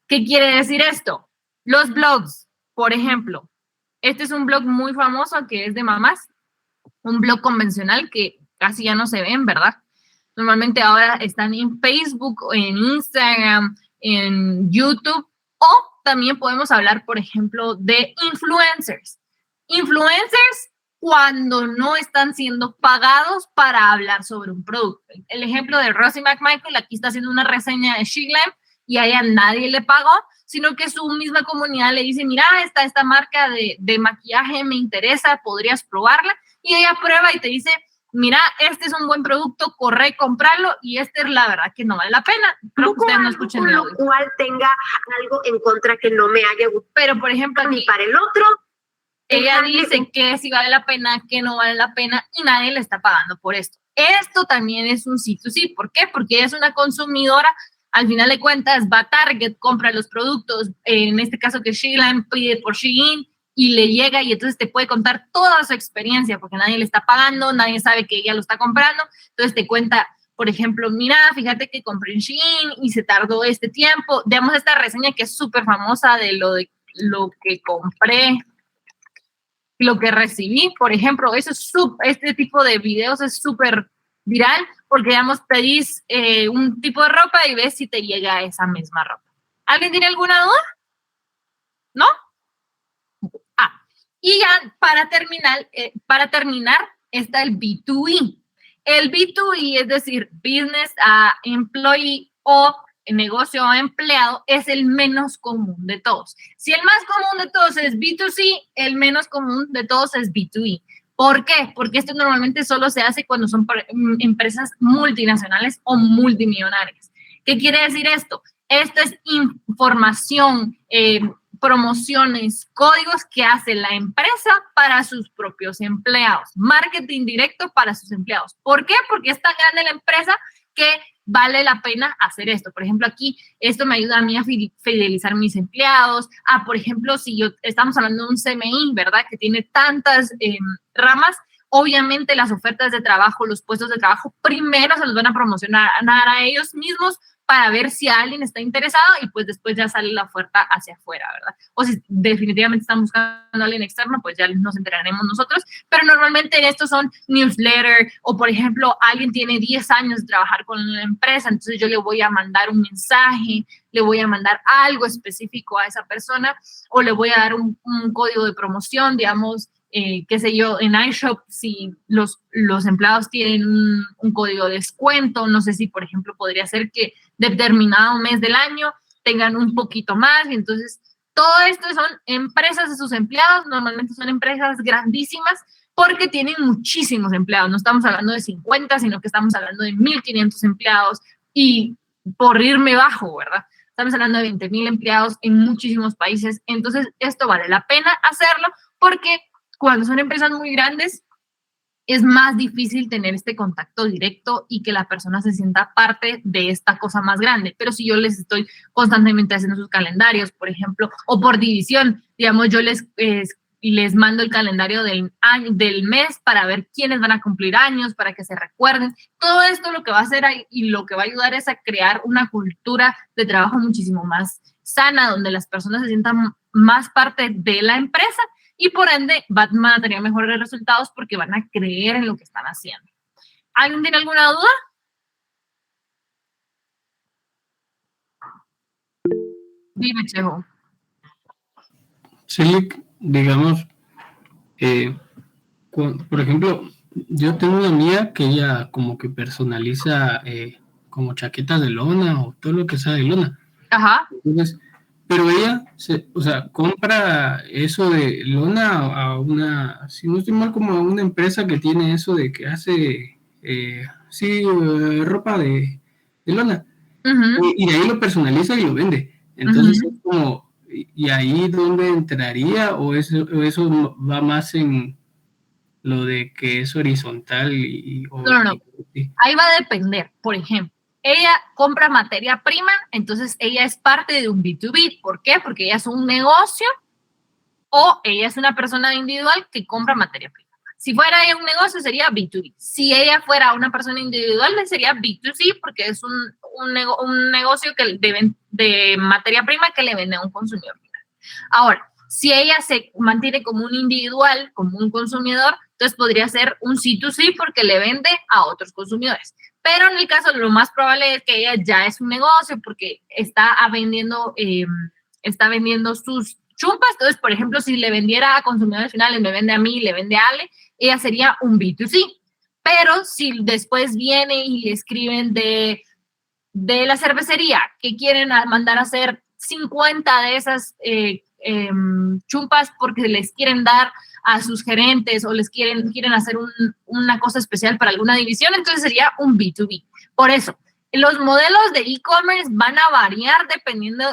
¿Qué quiere decir esto? Los blogs, por ejemplo. Este es un blog muy famoso que es de mamás, un blog convencional que casi ya no se ven, ¿verdad? Normalmente ahora están en Facebook, en Instagram, en YouTube, o también podemos hablar, por ejemplo, de influencers. Influencers cuando no están siendo pagados para hablar sobre un producto. El ejemplo de Rosie McMichael, aquí está haciendo una reseña de SheGlam y a ella nadie le pagó, sino que su misma comunidad le dice, mira, esta marca de maquillaje me interesa, podrías probarla, y ella prueba y te dice, mira, este es un buen producto, corre, comprarlo, y este es la verdad que no vale la pena. Creo que ustedes no escuchen el audio. Lo cual tenga algo en contra que no me haya gustado. Pero, por ejemplo, ni para el otro. Ella dice que sí vale la pena, que no vale la pena, y nadie le está pagando por esto. Esto también es un C2C. ¿Por qué? Porque ella es una consumidora. Al final de cuentas, va a Target, compra los productos, en este caso que SheGlam pide por Shein, y le llega y entonces te puede contar toda su experiencia porque nadie le está pagando, nadie sabe que ella lo está comprando. Entonces te cuenta, por ejemplo, mira, fíjate que compré en Shein y se tardó este tiempo. Veamos esta reseña que es súper famosa de lo que compré, lo que recibí. Por ejemplo, este tipo de videos es súper viral porque, digamos, pedís un tipo de ropa y ves si te llega esa misma ropa. ¿Alguien tiene alguna duda? ¿No? Y ya para terminar está el B2E. El B2E, es decir, business a employee o negocio a empleado, es el menos común de todos. Si el más común de todos es B2C, el menos común de todos es B2E. ¿Por qué? Porque esto normalmente solo se hace cuando son empresas multinacionales o multimillonarias. ¿Qué quiere decir esto? Esto es información, promociones, códigos que hace la empresa para sus propios empleados. Marketing directo para sus empleados. ¿Por qué? Porque es tan grande la empresa que vale la pena hacer esto. Por ejemplo, aquí esto me ayuda a mí a fidelizar mis empleados. Por ejemplo, si estamos hablando de un CMI, ¿verdad? Que tiene tantas ramas, obviamente las ofertas de trabajo, los puestos de trabajo, primero se los van a promocionar a ellos mismos para ver si alguien está interesado y pues después ya sale la oferta hacia afuera, ¿verdad? O si definitivamente están buscando a alguien externo, pues ya nos enteraremos nosotros, pero normalmente estos son newsletter o, por ejemplo, alguien tiene 10 años de trabajar con una empresa, entonces yo le voy a mandar un mensaje, le voy a mandar algo específico a esa persona o le voy a dar un código de promoción, digamos, qué sé yo, en iShop, si los empleados tienen un código de descuento, no sé si, por ejemplo, podría ser que determinado mes del año tengan un poquito más, y entonces todo esto son empresas de sus empleados, normalmente son empresas grandísimas porque tienen muchísimos empleados, no estamos hablando de 50, sino que estamos hablando de 1,500 empleados y por irme bajo, ¿verdad? Estamos hablando de 20,000 empleados en muchísimos países, entonces esto vale la pena hacerlo porque cuando son empresas muy grandes, es más difícil tener este contacto directo y que la persona se sienta parte de esta cosa más grande. Pero si yo les estoy constantemente haciendo sus calendarios, por ejemplo, o por división, digamos, yo les mando el calendario del mes para ver quiénes van a cumplir años, para que se recuerden. Todo esto lo que va a hacer y lo que va a ayudar es a crear una cultura de trabajo muchísimo más sana, donde las personas se sientan más parte de la empresa y por ende van a tener mejores resultados porque van a creer en lo que están haciendo. ¿Alguien tiene alguna duda? Dime, Chejo. Sí, digamos, por ejemplo, yo tengo una amiga que ella como que personaliza como chaquetas de lona o todo lo que sea de lona. Ajá. Entonces, pero ella, compra eso de lona a una, si no estoy mal, como a una empresa que tiene eso de que hace, ropa de lona. Uh-huh. Y de ahí lo personaliza y lo vende. Entonces, uh-huh, es como, ¿y ahí dónde entraría? ¿O eso va más en lo de que es horizontal? No. Ahí va a depender, por ejemplo. Ella compra materia prima, entonces ella es parte de un B2B. ¿Por qué? Porque ella es un negocio O ella es una persona individual que compra materia prima. Si fuera ella un negocio, sería B2B. Si ella fuera una persona individual, sería B2C, porque es un negocio que de materia prima que le vende a un consumidor final. Ahora, si ella se mantiene como un individual, como un consumidor, entonces podría ser un C2C porque le vende a otros consumidores. Pero en el caso, lo más probable es que ella ya es un negocio porque está vendiendo sus chumpas. Entonces, por ejemplo, si le vendiera a consumidores finales, me vende a mí, le vende a Ale, ella sería un B2C. Pero si después viene y le escriben de la cervecería que quieren mandar a hacer 50 de esas chumpas porque les quieren dar a sus gerentes o les quieren hacer una cosa especial para alguna división, entonces sería un B2B. Por eso, los modelos de e-commerce van a variar dependiendo,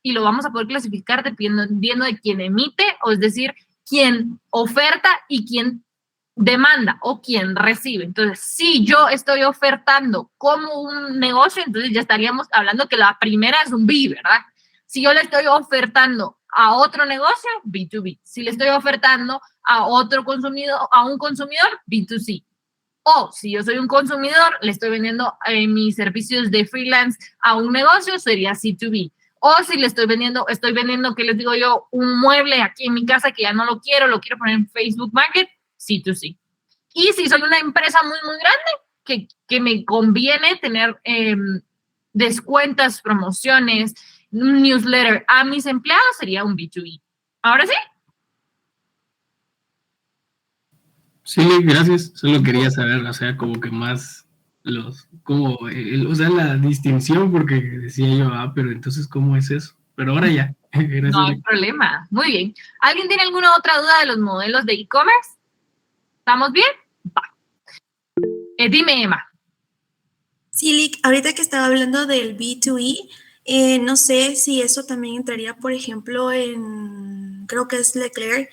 y lo vamos a poder clasificar dependiendo de quién emite, o es decir, quién oferta y quién demanda o quién recibe. Entonces, si yo estoy ofertando como un negocio, entonces ya estaríamos hablando que la primera es un B, ¿verdad? Si yo le estoy ofertando a otro negocio, B2B. Si le estoy ofertando a otro consumidor, a un consumidor, B2C. O si yo soy un consumidor, le estoy vendiendo mis servicios de freelance a un negocio, sería C2B. O si le estoy vendiendo, ¿qué les digo yo? Un mueble aquí en mi casa que ya no lo quiero poner en Facebook Market, C2C. Y si soy una empresa muy, muy grande, que me conviene tener descuentos, promociones, un newsletter a mis empleados, sería un B2B. ¿Ahora sí? Sí, gracias. Solo quería saber, o sea, como que más o sea, la distinción, porque decía yo, pero entonces, ¿cómo es eso? Pero ahora ya. Gracias. No hay problema. Muy bien. ¿Alguien tiene alguna otra duda de los modelos de e-commerce? ¿Estamos bien? Va. Dime, Emma. Sí, Lick, ahorita que estaba hablando del B2E, no sé si eso también entraría, por ejemplo, creo que es Leclerc,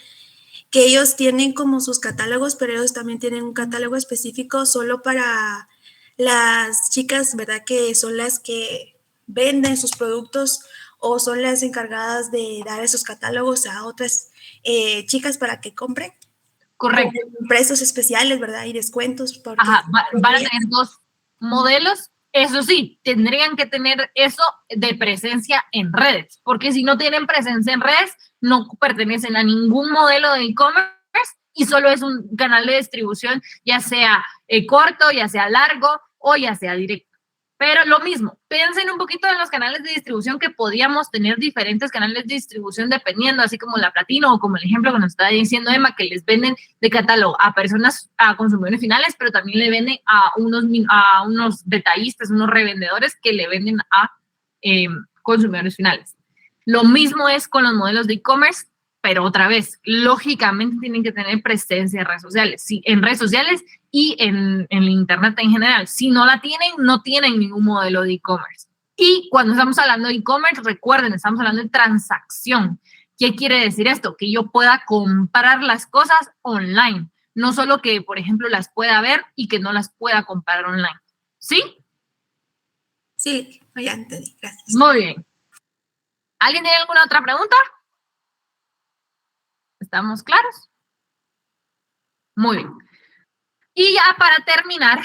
que ellos tienen como sus catálogos, pero ellos también tienen un catálogo específico solo para las chicas, ¿verdad? Que son las que venden sus productos o son las encargadas de dar esos catálogos a otras chicas para que compren. Correcto. Con precios especiales, ¿verdad? Y descuentos. Ajá, van a tener dos modelos. Eso sí, tendrían que tener eso de presencia en redes, porque si no tienen presencia en redes, no pertenecen a ningún modelo de e-commerce y solo es un canal de distribución, ya sea corto, ya sea largo o ya sea directo. Pero lo mismo, piensen un poquito en los canales de distribución que podíamos tener diferentes canales de distribución dependiendo, así como la Platino o como el ejemplo que nos está diciendo Emma, que les venden de catálogo a personas, a consumidores finales, pero también le venden a unos detallistas, unos revendedores que le venden a consumidores finales. Lo mismo es con los modelos de e-commerce, pero otra vez, lógicamente tienen que tener presencia en redes sociales, sí, en redes sociales y en internet en general. Si no la tienen, no tienen ningún modelo de e-commerce. Y cuando estamos hablando de e-commerce, recuerden, estamos hablando de transacción. ¿Qué quiere decir esto? Que yo pueda comprar las cosas online, no solo que, por ejemplo, las pueda ver y que no las pueda comprar online. ¿Sí? Sí, ya entendí, gracias. Muy bien. ¿Alguien tiene alguna otra pregunta? ¿Estamos claros? Muy bien. Y ya para terminar,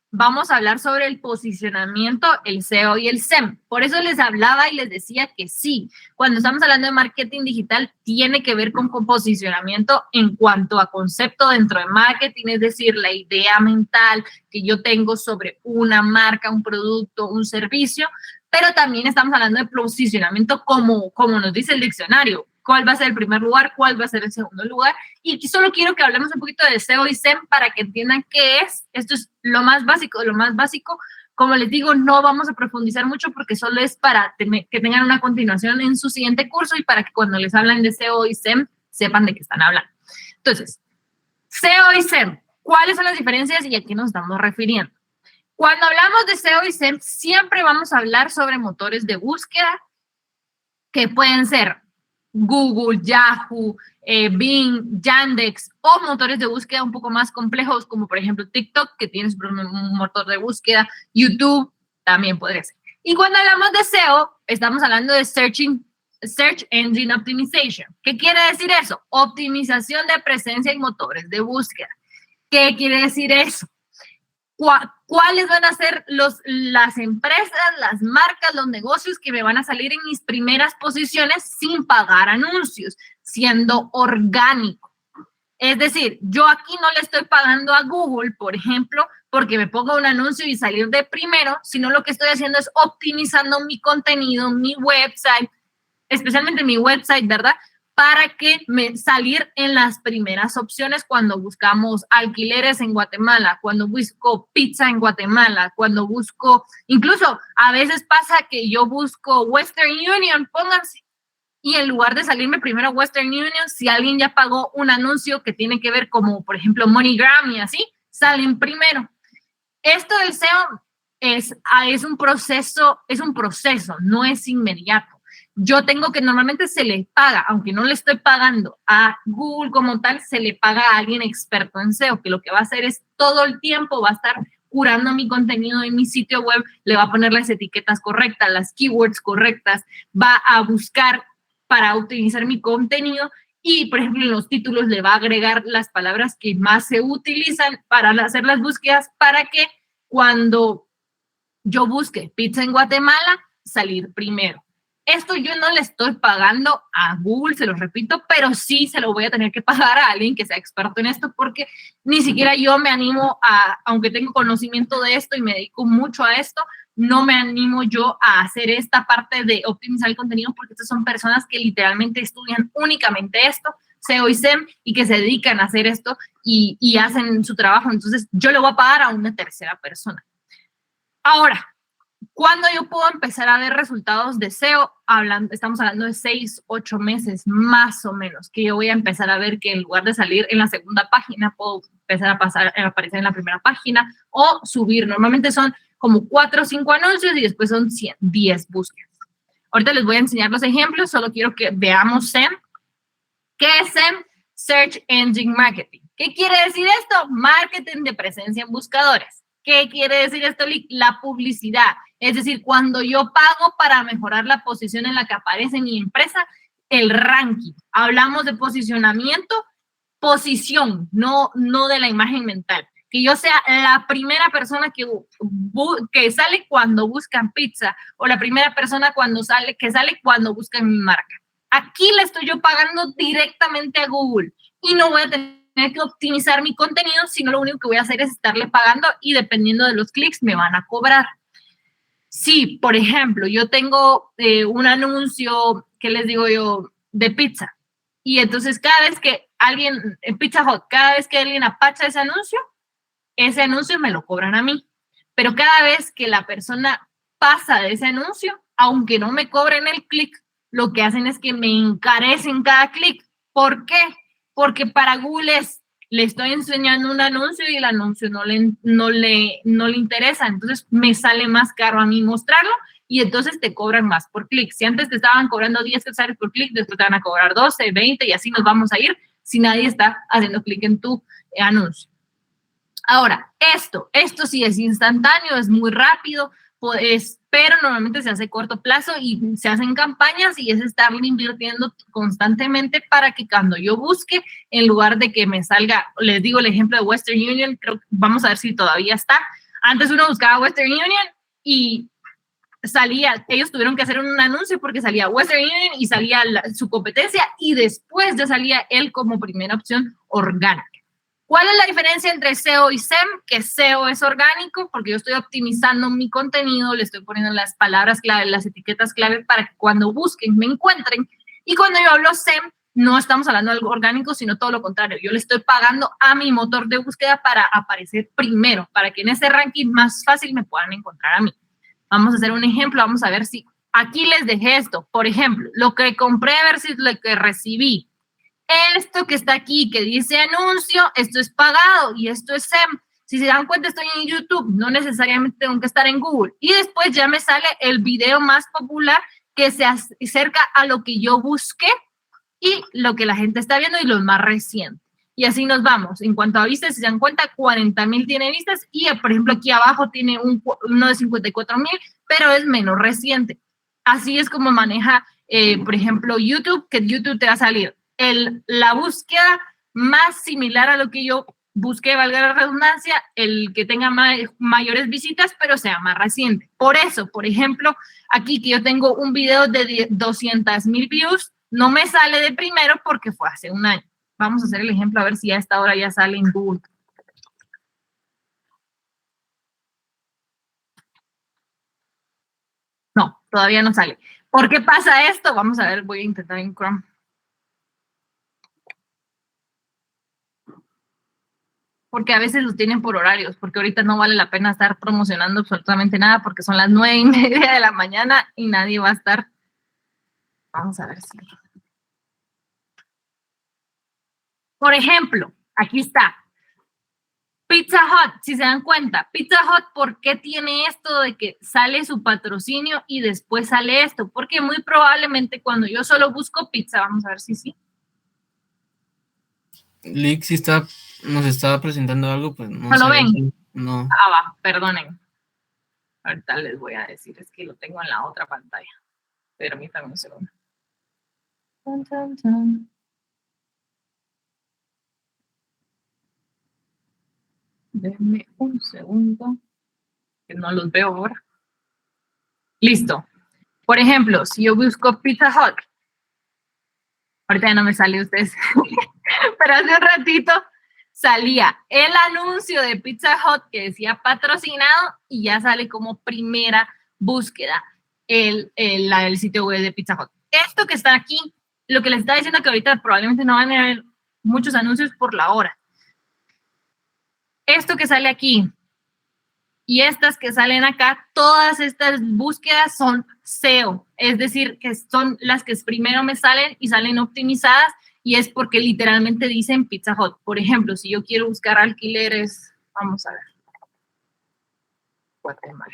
vamos a hablar sobre el posicionamiento, el SEO y el SEM. Por eso les hablaba y les decía que sí, cuando estamos hablando de marketing digital, tiene que ver con posicionamiento en cuanto a concepto dentro de marketing, es decir, la idea mental que yo tengo sobre una marca, un producto, un servicio, pero también estamos hablando de posicionamiento como nos dice el diccionario. ¿Cuál va a ser el primer lugar? ¿Cuál va a ser el segundo lugar? Y solo quiero que hablemos un poquito de SEO y SEM para que entiendan qué es. Esto es lo más básico de lo más básico. Como les digo, no vamos a profundizar mucho porque solo es para que tengan una continuación en su siguiente curso y para que cuando les hablan de SEO y SEM sepan de qué están hablando. Entonces, SEO y SEM, ¿cuáles son las diferencias y a qué nos estamos refiriendo? Cuando hablamos de SEO y SEM, siempre vamos a hablar sobre motores de búsqueda que pueden ser Google, Yahoo, Bing, Yandex o motores de búsqueda un poco más complejos como por ejemplo TikTok, que tiene un motor de búsqueda, YouTube también podría ser. Y cuando hablamos de SEO, estamos hablando de Search Search Engine Optimization. ¿Qué quiere decir eso? Optimización de presencia en motores de búsqueda. ¿Qué quiere decir eso? ¿Cuáles van a ser las empresas, las marcas, los negocios que me van a salir en mis primeras posiciones sin pagar anuncios, siendo orgánico? Es decir, yo aquí no le estoy pagando a Google, por ejemplo, porque me ponga un anuncio y salir de primero, sino lo que estoy haciendo es optimizando mi contenido, mi website, especialmente mi website, ¿verdad? Para que me salir en las primeras opciones cuando buscamos alquileres en Guatemala, cuando busco pizza en Guatemala, cuando busco, incluso a veces pasa que yo busco Western Union, pónganse, y en lugar de salirme primero Western Union, si alguien ya pagó un anuncio que tiene que ver como, por ejemplo, MoneyGram y así, salen primero. Esto del SEO es un proceso, no es inmediato. Yo tengo que normalmente se le paga, aunque no le estoy pagando a Google como tal, se le paga a alguien experto en SEO, que lo que va a hacer es todo el tiempo va a estar curando mi contenido en mi sitio web, le va a poner las etiquetas correctas, las keywords correctas, va a buscar para optimizar mi contenido y, por ejemplo, en los títulos le va a agregar las palabras que más se utilizan para hacer las búsquedas para que cuando yo busque pizza en Guatemala, salir primero. Esto yo no le estoy pagando a Google, se lo repito, pero sí se lo voy a tener que pagar a alguien que sea experto en esto porque ni siquiera yo me animo aunque tengo conocimiento de esto y me dedico mucho a esto, no me animo yo a hacer esta parte de optimizar el contenido porque estas son personas que literalmente estudian únicamente esto, SEO y SEM, y que se dedican a hacer esto y hacen su trabajo. Entonces, yo le voy a pagar a una tercera persona. Ahora, ¿cuándo yo puedo empezar a ver resultados de SEO? Estamos hablando de 6, 8 meses más o menos, que yo voy a empezar a ver que en lugar de salir en la segunda página, puedo empezar a aparecer en la primera página o subir. Normalmente son como 4 o 5 anuncios y después son 10 búsquedas. Ahorita les voy a enseñar los ejemplos, solo quiero que veamos SEM. ¿Qué es SEM? Search Engine Marketing. ¿Qué quiere decir esto? Marketing de presencia en buscadores. ¿Qué quiere decir esto? La publicidad. Es decir, cuando yo pago para mejorar la posición en la que aparece mi empresa, el ranking. Hablamos de posicionamiento, posición, no de la imagen mental. Que yo sea la primera persona que sale cuando buscan pizza o la primera persona que sale cuando buscan mi marca. Aquí le estoy yo pagando directamente a Google y no voy a tener que optimizar mi contenido, sino lo único que voy a hacer es estarle pagando y dependiendo de los clics me van a cobrar. Sí, por ejemplo, yo tengo un anuncio, ¿qué les digo yo? De pizza. Y entonces cada vez que alguien, en Pizza Hut, cada vez que alguien apacha ese anuncio me lo cobran a mí. Pero cada vez que la persona pasa de ese anuncio, aunque no me cobren el clic, lo que hacen es que me encarecen cada clic. ¿Por qué? Porque para Google le estoy enseñando un anuncio y el anuncio no le interesa. Entonces, me sale más caro a mí mostrarlo y entonces te cobran más por clic. Si antes te estaban cobrando 10 quetzales por clic, después te van a cobrar 12, 20 y así nos vamos a ir si nadie está haciendo clic en tu anuncio. Ahora, esto sí es instantáneo, es muy rápido, pero normalmente se hace a corto plazo y se hacen campañas y es estarle invirtiendo constantemente para que cuando yo busque, en lugar de que me salga, les digo el ejemplo de Western Union, creo que vamos a ver si todavía está. Antes uno buscaba Western Union y salía, ellos tuvieron que hacer un anuncio porque salía Western Union y salía su competencia y después ya salía él como primera opción orgánica. ¿Cuál es la diferencia entre SEO y SEM? Que SEO es orgánico porque yo estoy optimizando mi contenido, le estoy poniendo las palabras clave, las etiquetas clave para que cuando busquen me encuentren. Y cuando yo hablo SEM, no estamos hablando de algo orgánico, sino todo lo contrario. Yo le estoy pagando a mi motor de búsqueda para aparecer primero, para que en ese ranking más fácil me puedan encontrar a mí. Vamos a hacer un ejemplo, vamos a ver si aquí les dejé esto. Por ejemplo, lo que compré versus lo que recibí. Esto que está aquí, que dice anuncio, esto es pagado y esto es SEM. Si se dan cuenta, estoy en YouTube, no necesariamente tengo que estar en Google. Y después ya me sale el video más popular que se acerca a lo que yo busqué y lo que la gente está viendo y los más recientes. Y así nos vamos. En cuanto a vistas, si se dan cuenta, 40,000 tiene vistas y, por ejemplo, aquí abajo tiene uno de 54,000, pero es menos reciente. Así es como maneja por ejemplo, YouTube, que YouTube te va a salir la búsqueda más similar a lo que yo busqué, valga la redundancia, el que tenga mayores visitas, pero sea más reciente. Por eso, por ejemplo, aquí que yo tengo un video de 200,000 views, no me sale de primero porque fue hace un año. Vamos a hacer el ejemplo a ver si a esta hora ya sale en Google. No, todavía no sale. ¿Por qué pasa esto? Vamos a ver, voy a intentar en Chrome. Porque a veces los tienen por horarios, porque ahorita no vale la pena estar promocionando absolutamente nada porque son las 9:30 de la mañana y nadie va a estar. Vamos a ver si. Por ejemplo, aquí está. Pizza Hut, si se dan cuenta, Pizza Hut, ¿por qué tiene esto de que sale su patrocinio y después sale esto? Porque muy probablemente cuando yo solo busco pizza, vamos a ver si sí. Lick, si nos está presentando algo, pues no. ¿No lo ven? No. Ah, va, perdonen. Ahorita les voy a decir, es que lo tengo en la otra pantalla. Permítanme un segundo. Tan, tan, tan. Denme un segundo, que no los veo ahora. Listo. Por ejemplo, si yo busco Pizza Hut, ahorita ya no me sale ustedes, pero hace un ratito salía el anuncio de Pizza Hut que decía patrocinado y ya sale como primera búsqueda el sitio web de Pizza Hut. Esto que está aquí, lo que les está diciendo que ahorita probablemente no van a ver muchos anuncios por la hora. Esto que sale aquí y estas que salen acá, todas estas búsquedas son SEO, es decir, que son las que primero me salen y salen optimizadas y es porque literalmente dicen Pizza Hut. Por ejemplo, si yo quiero buscar alquileres, vamos a ver, Guatemala.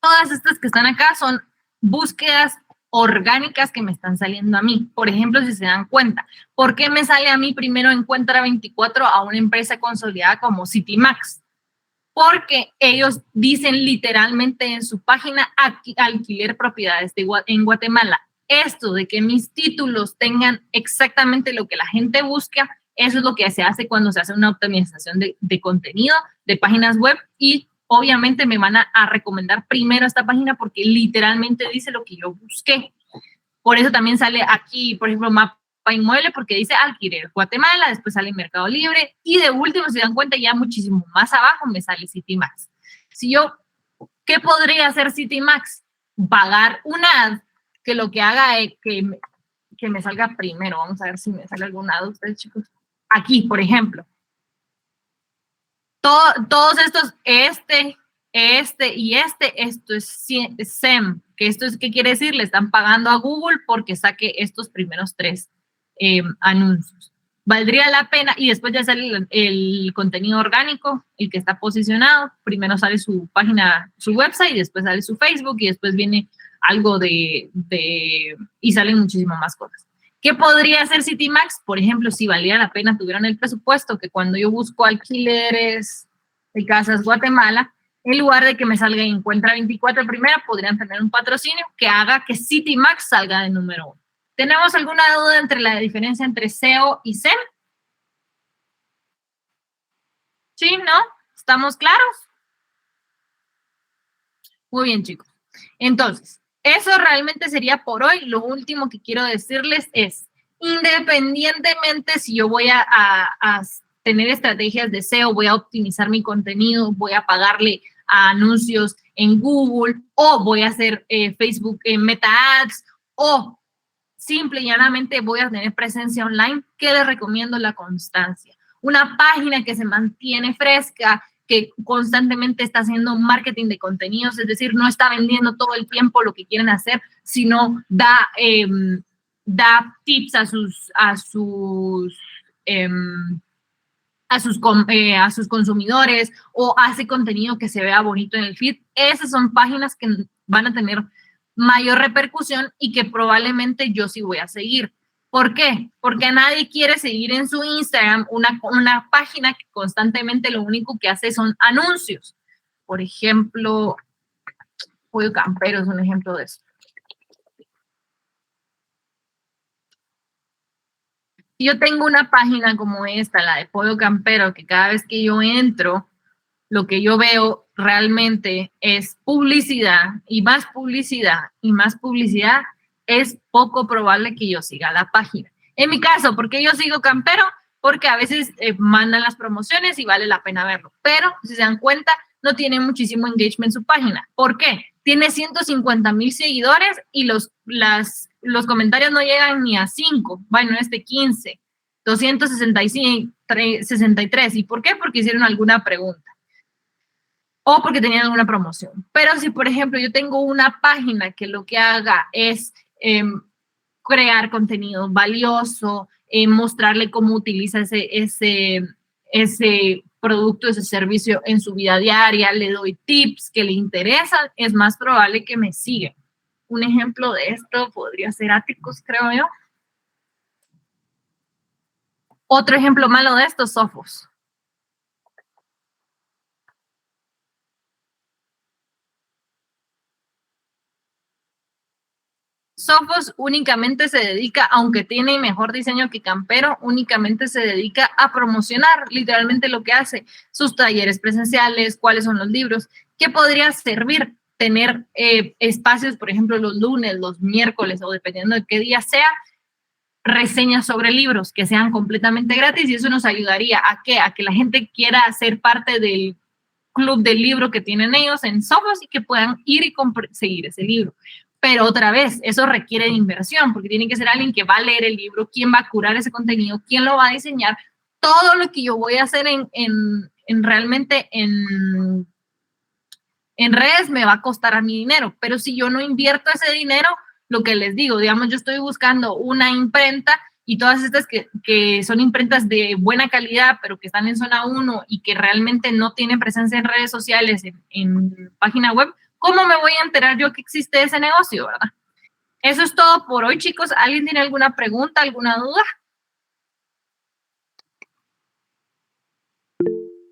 Todas estas que están acá son búsquedas orgánicas que me están saliendo a mí. Por ejemplo, si se dan cuenta, ¿por qué me sale a mí primero Encuentra 24 a una empresa consolidada como Citymax? Porque ellos dicen literalmente en su página alquiler propiedades en Guatemala. Esto de que mis títulos tengan exactamente lo que la gente busca, eso es lo que se hace cuando se hace una optimización de contenido, de páginas web y obviamente me van a recomendar primero esta página porque literalmente dice lo que yo busqué. Por eso también sale aquí, por ejemplo, Mapa Inmueble, porque dice Alquiler Guatemala, después sale Mercado Libre y de último, si se dan cuenta, ya muchísimo más abajo me sale Citymax. Si yo, ¿qué podría hacer Citymax? Pagar una ad que lo que haga es que me salga primero. Vamos a ver si me sale alguna ad ustedes, chicos. Aquí, por ejemplo. Todos estos, este y esto es SEM, que esto es, ¿qué quiere decir? Le están pagando a Google porque saque estos primeros 3 anuncios. Valdría la pena, y después ya sale el contenido orgánico, el que está posicionado, primero sale su página, su website, y después sale su Facebook, y después viene algo y salen muchísimas más cosas. ¿Qué podría hacer Citymax? Por ejemplo, si valiera la pena, tuvieran el presupuesto, que cuando yo busco alquileres de casas Guatemala, en lugar de que me salga Encuentra 24 primero, podrían tener un patrocinio que haga que Citymax salga de número 1. ¿Tenemos alguna duda entre la diferencia entre SEO y SEM? ¿Sí? ¿No? ¿Estamos claros? Muy bien, chicos. Entonces, eso realmente sería por hoy. Lo último que quiero decirles es, independientemente si yo voy a tener estrategias de SEO, voy a optimizar mi contenido, voy a pagarle a anuncios en Google o voy a hacer Facebook Meta Ads o simple y llanamente voy a tener presencia online, ¿qué les recomiendo? La constancia. Una página que se mantiene fresca, que constantemente está haciendo marketing de contenidos, es decir, no está vendiendo todo el tiempo lo que quieren hacer, sino da tips a sus consumidores o hace contenido que se vea bonito en el feed. Esas son páginas que van a tener mayor repercusión y que probablemente yo sí voy a seguir. ¿Por qué? Porque nadie quiere seguir en su Instagram una página que constantemente lo único que hace son anuncios. Por ejemplo, Pollo Campero es un ejemplo de eso. Yo tengo una página como esta, la de Pollo Campero, que cada vez que yo entro, lo que yo veo realmente es publicidad y más publicidad y más publicidad, es poco probable que yo siga la página. En mi caso, ¿por qué yo sigo Campero? Porque a veces mandan las promociones y vale la pena verlo. Pero, si se dan cuenta, no tiene muchísimo engagement en su página. ¿Por qué? Tiene 150,000 seguidores y los comentarios no llegan ni a 5. Bueno, 15. 263. ¿Y por qué? Porque hicieron alguna pregunta. O porque tenían alguna promoción. Pero si, por ejemplo, yo tengo una página que lo que haga es crear contenido valioso, mostrarle cómo utiliza ese producto, ese servicio en su vida diaria, le doy tips que le interesan, es más probable que me sigan. Un ejemplo de esto podría ser Áticos, creo yo. Otro ejemplo malo de esto, Sofos. Sofos únicamente se dedica, aunque tiene mejor diseño que Campero, únicamente se dedica a promocionar literalmente lo que hace, sus talleres presenciales, cuáles son los libros, qué podría servir tener espacios, por ejemplo, los lunes, los miércoles o dependiendo de qué día sea, reseñas sobre libros que sean completamente gratis y eso nos ayudaría a que la gente quiera ser parte del club del libro que tienen ellos en Sofos y que puedan ir y conseguir ese libro. Pero otra vez, eso requiere de inversión, porque tiene que ser alguien que va a leer el libro, quién va a curar ese contenido, quién lo va a diseñar. Todo lo que yo voy a hacer realmente en redes me va a costar a mi dinero, pero si yo no invierto ese dinero, lo que les digo, digamos, yo estoy buscando una imprenta y todas estas que son imprentas de buena calidad, pero que están en zona 1 y que realmente no tienen presencia en redes sociales, en página web, ¿cómo me voy a enterar yo que existe ese negocio, verdad? Eso es todo por hoy, chicos. ¿Alguien tiene alguna pregunta, alguna duda?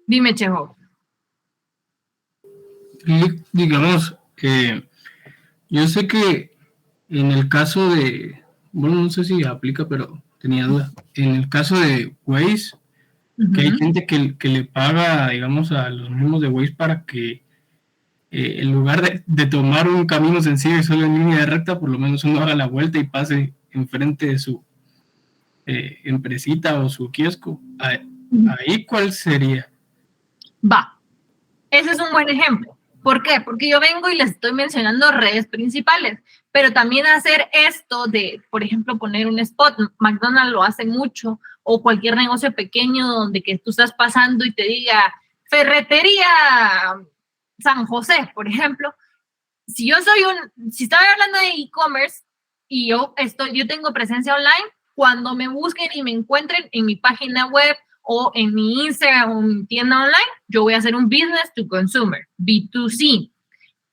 Dime, Chejo. Digamos, yo sé que en el caso de, bueno, no sé si aplica, pero tenía duda. En el caso de Waze, que hay gente que le paga, digamos, a los mismos de Waze para que en lugar de tomar un camino sencillo y solo en línea recta, por lo menos uno haga la vuelta y pase enfrente de su empresita o su kiosco. ¿Ahí cuál sería? Va. Ese es un buen ejemplo. ¿Por qué? Porque yo vengo y les estoy mencionando redes principales, pero también hacer esto de, por ejemplo, poner un spot, McDonald's lo hace mucho, o cualquier negocio pequeño donde que tú estás pasando y te diga, ferretería San José, por ejemplo. Si estoy hablando de e-commerce y yo tengo presencia online, cuando me busquen y me encuentren en mi página web, o en mi Instagram o mi tienda online, yo voy a hacer un business to consumer, B2C.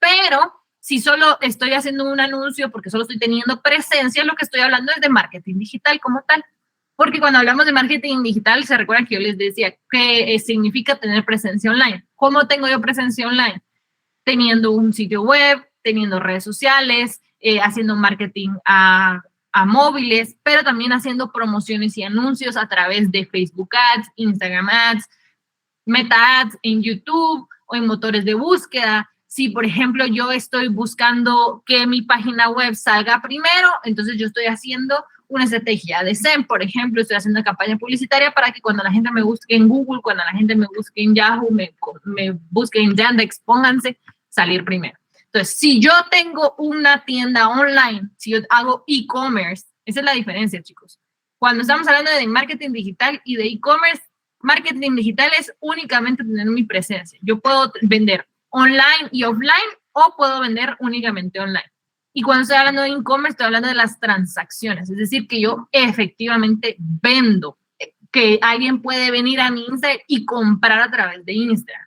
Pero si solo estoy haciendo un anuncio porque solo estoy teniendo presencia, lo que estoy hablando es de marketing digital como tal. Porque cuando hablamos de marketing digital, se recuerdan que yo les decía qué significa tener presencia online. ¿Cómo tengo yo presencia online? Teniendo un sitio web, teniendo redes sociales, haciendo marketing a móviles, pero también haciendo promociones y anuncios a través de Facebook Ads, Instagram Ads, Meta Ads en YouTube o en motores de búsqueda. Si, por ejemplo, yo estoy buscando que mi página web salga primero, entonces yo estoy haciendo una estrategia de SEM, por ejemplo, estoy haciendo campaña publicitaria para que cuando la gente me busque en Google, cuando la gente me busque en Yahoo, me busque en Yandex, pónganse, salir primero. Entonces, si yo tengo una tienda online, si yo hago e-commerce, esa es la diferencia, chicos. Cuando estamos hablando de marketing digital y de e-commerce, marketing digital es únicamente tener mi presencia. Yo puedo vender online y offline o puedo vender únicamente online. Y cuando estoy hablando de e-commerce, estoy hablando de las transacciones, es decir, que yo efectivamente vendo, que alguien puede venir a mi Instagram y comprar a través de Instagram.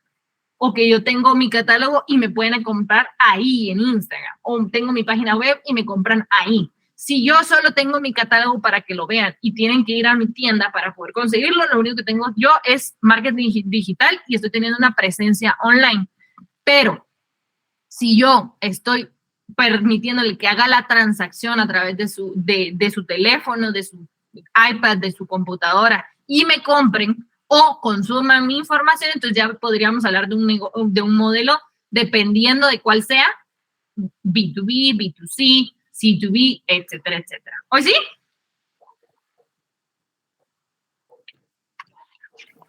O que yo tengo mi catálogo y me pueden comprar ahí en Instagram. O tengo mi página web y me compran ahí. Si yo solo tengo mi catálogo para que lo vean y tienen que ir a mi tienda para poder conseguirlo, lo único que tengo yo es marketing digital y estoy teniendo una presencia online. Pero Si yo estoy permitiéndole que haga la transacción a través de su teléfono, de su iPad, de su computadora y me compren o consuman mi información, entonces ya podríamos hablar de un modelo dependiendo de cuál sea, B2B, B2C, C2B, etcétera, etcétera. ¿Hoy sí?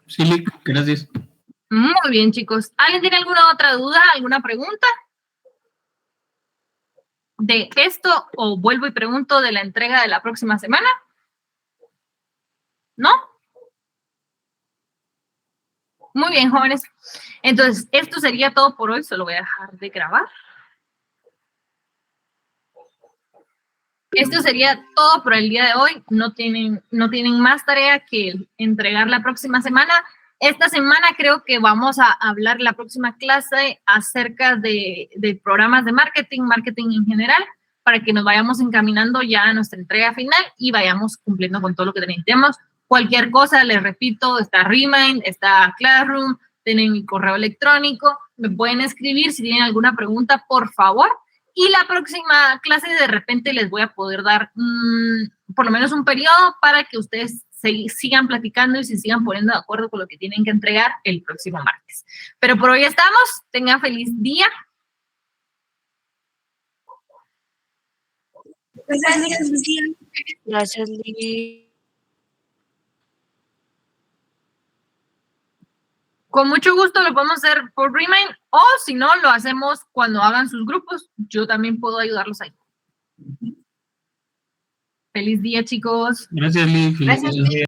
Sí, gracias. Muy bien, chicos. ¿Alguien tiene alguna otra duda, alguna pregunta de esto o vuelvo y pregunto de la entrega de la próxima semana? ¿No? Muy bien, jóvenes. Entonces, esto sería todo por hoy. Solo voy a dejar de grabar. Esto sería todo por el día de hoy. No tienen más tarea que entregar la próxima semana. Esta semana creo que vamos a hablar la próxima clase acerca de programas de marketing en general, para que nos vayamos encaminando ya a nuestra entrega final y vayamos cumpliendo con todo lo que necesitemos. Cualquier cosa, les repito, está Remind, está Classroom, tienen mi correo electrónico, me pueden escribir si tienen alguna pregunta, por favor. Y la próxima clase de repente les voy a poder dar por lo menos un periodo para que ustedes sigan platicando y se sigan poniendo de acuerdo con lo que tienen que entregar el próximo martes. Pero por hoy estamos. Tengan feliz día. Gracias, Lucía. Gracias, Lili. Con mucho gusto lo podemos hacer por Remind o si no, lo hacemos cuando hagan sus grupos. Yo también puedo ayudarlos ahí. Feliz día, chicos. Gracias, Lili. Gracias, Lili.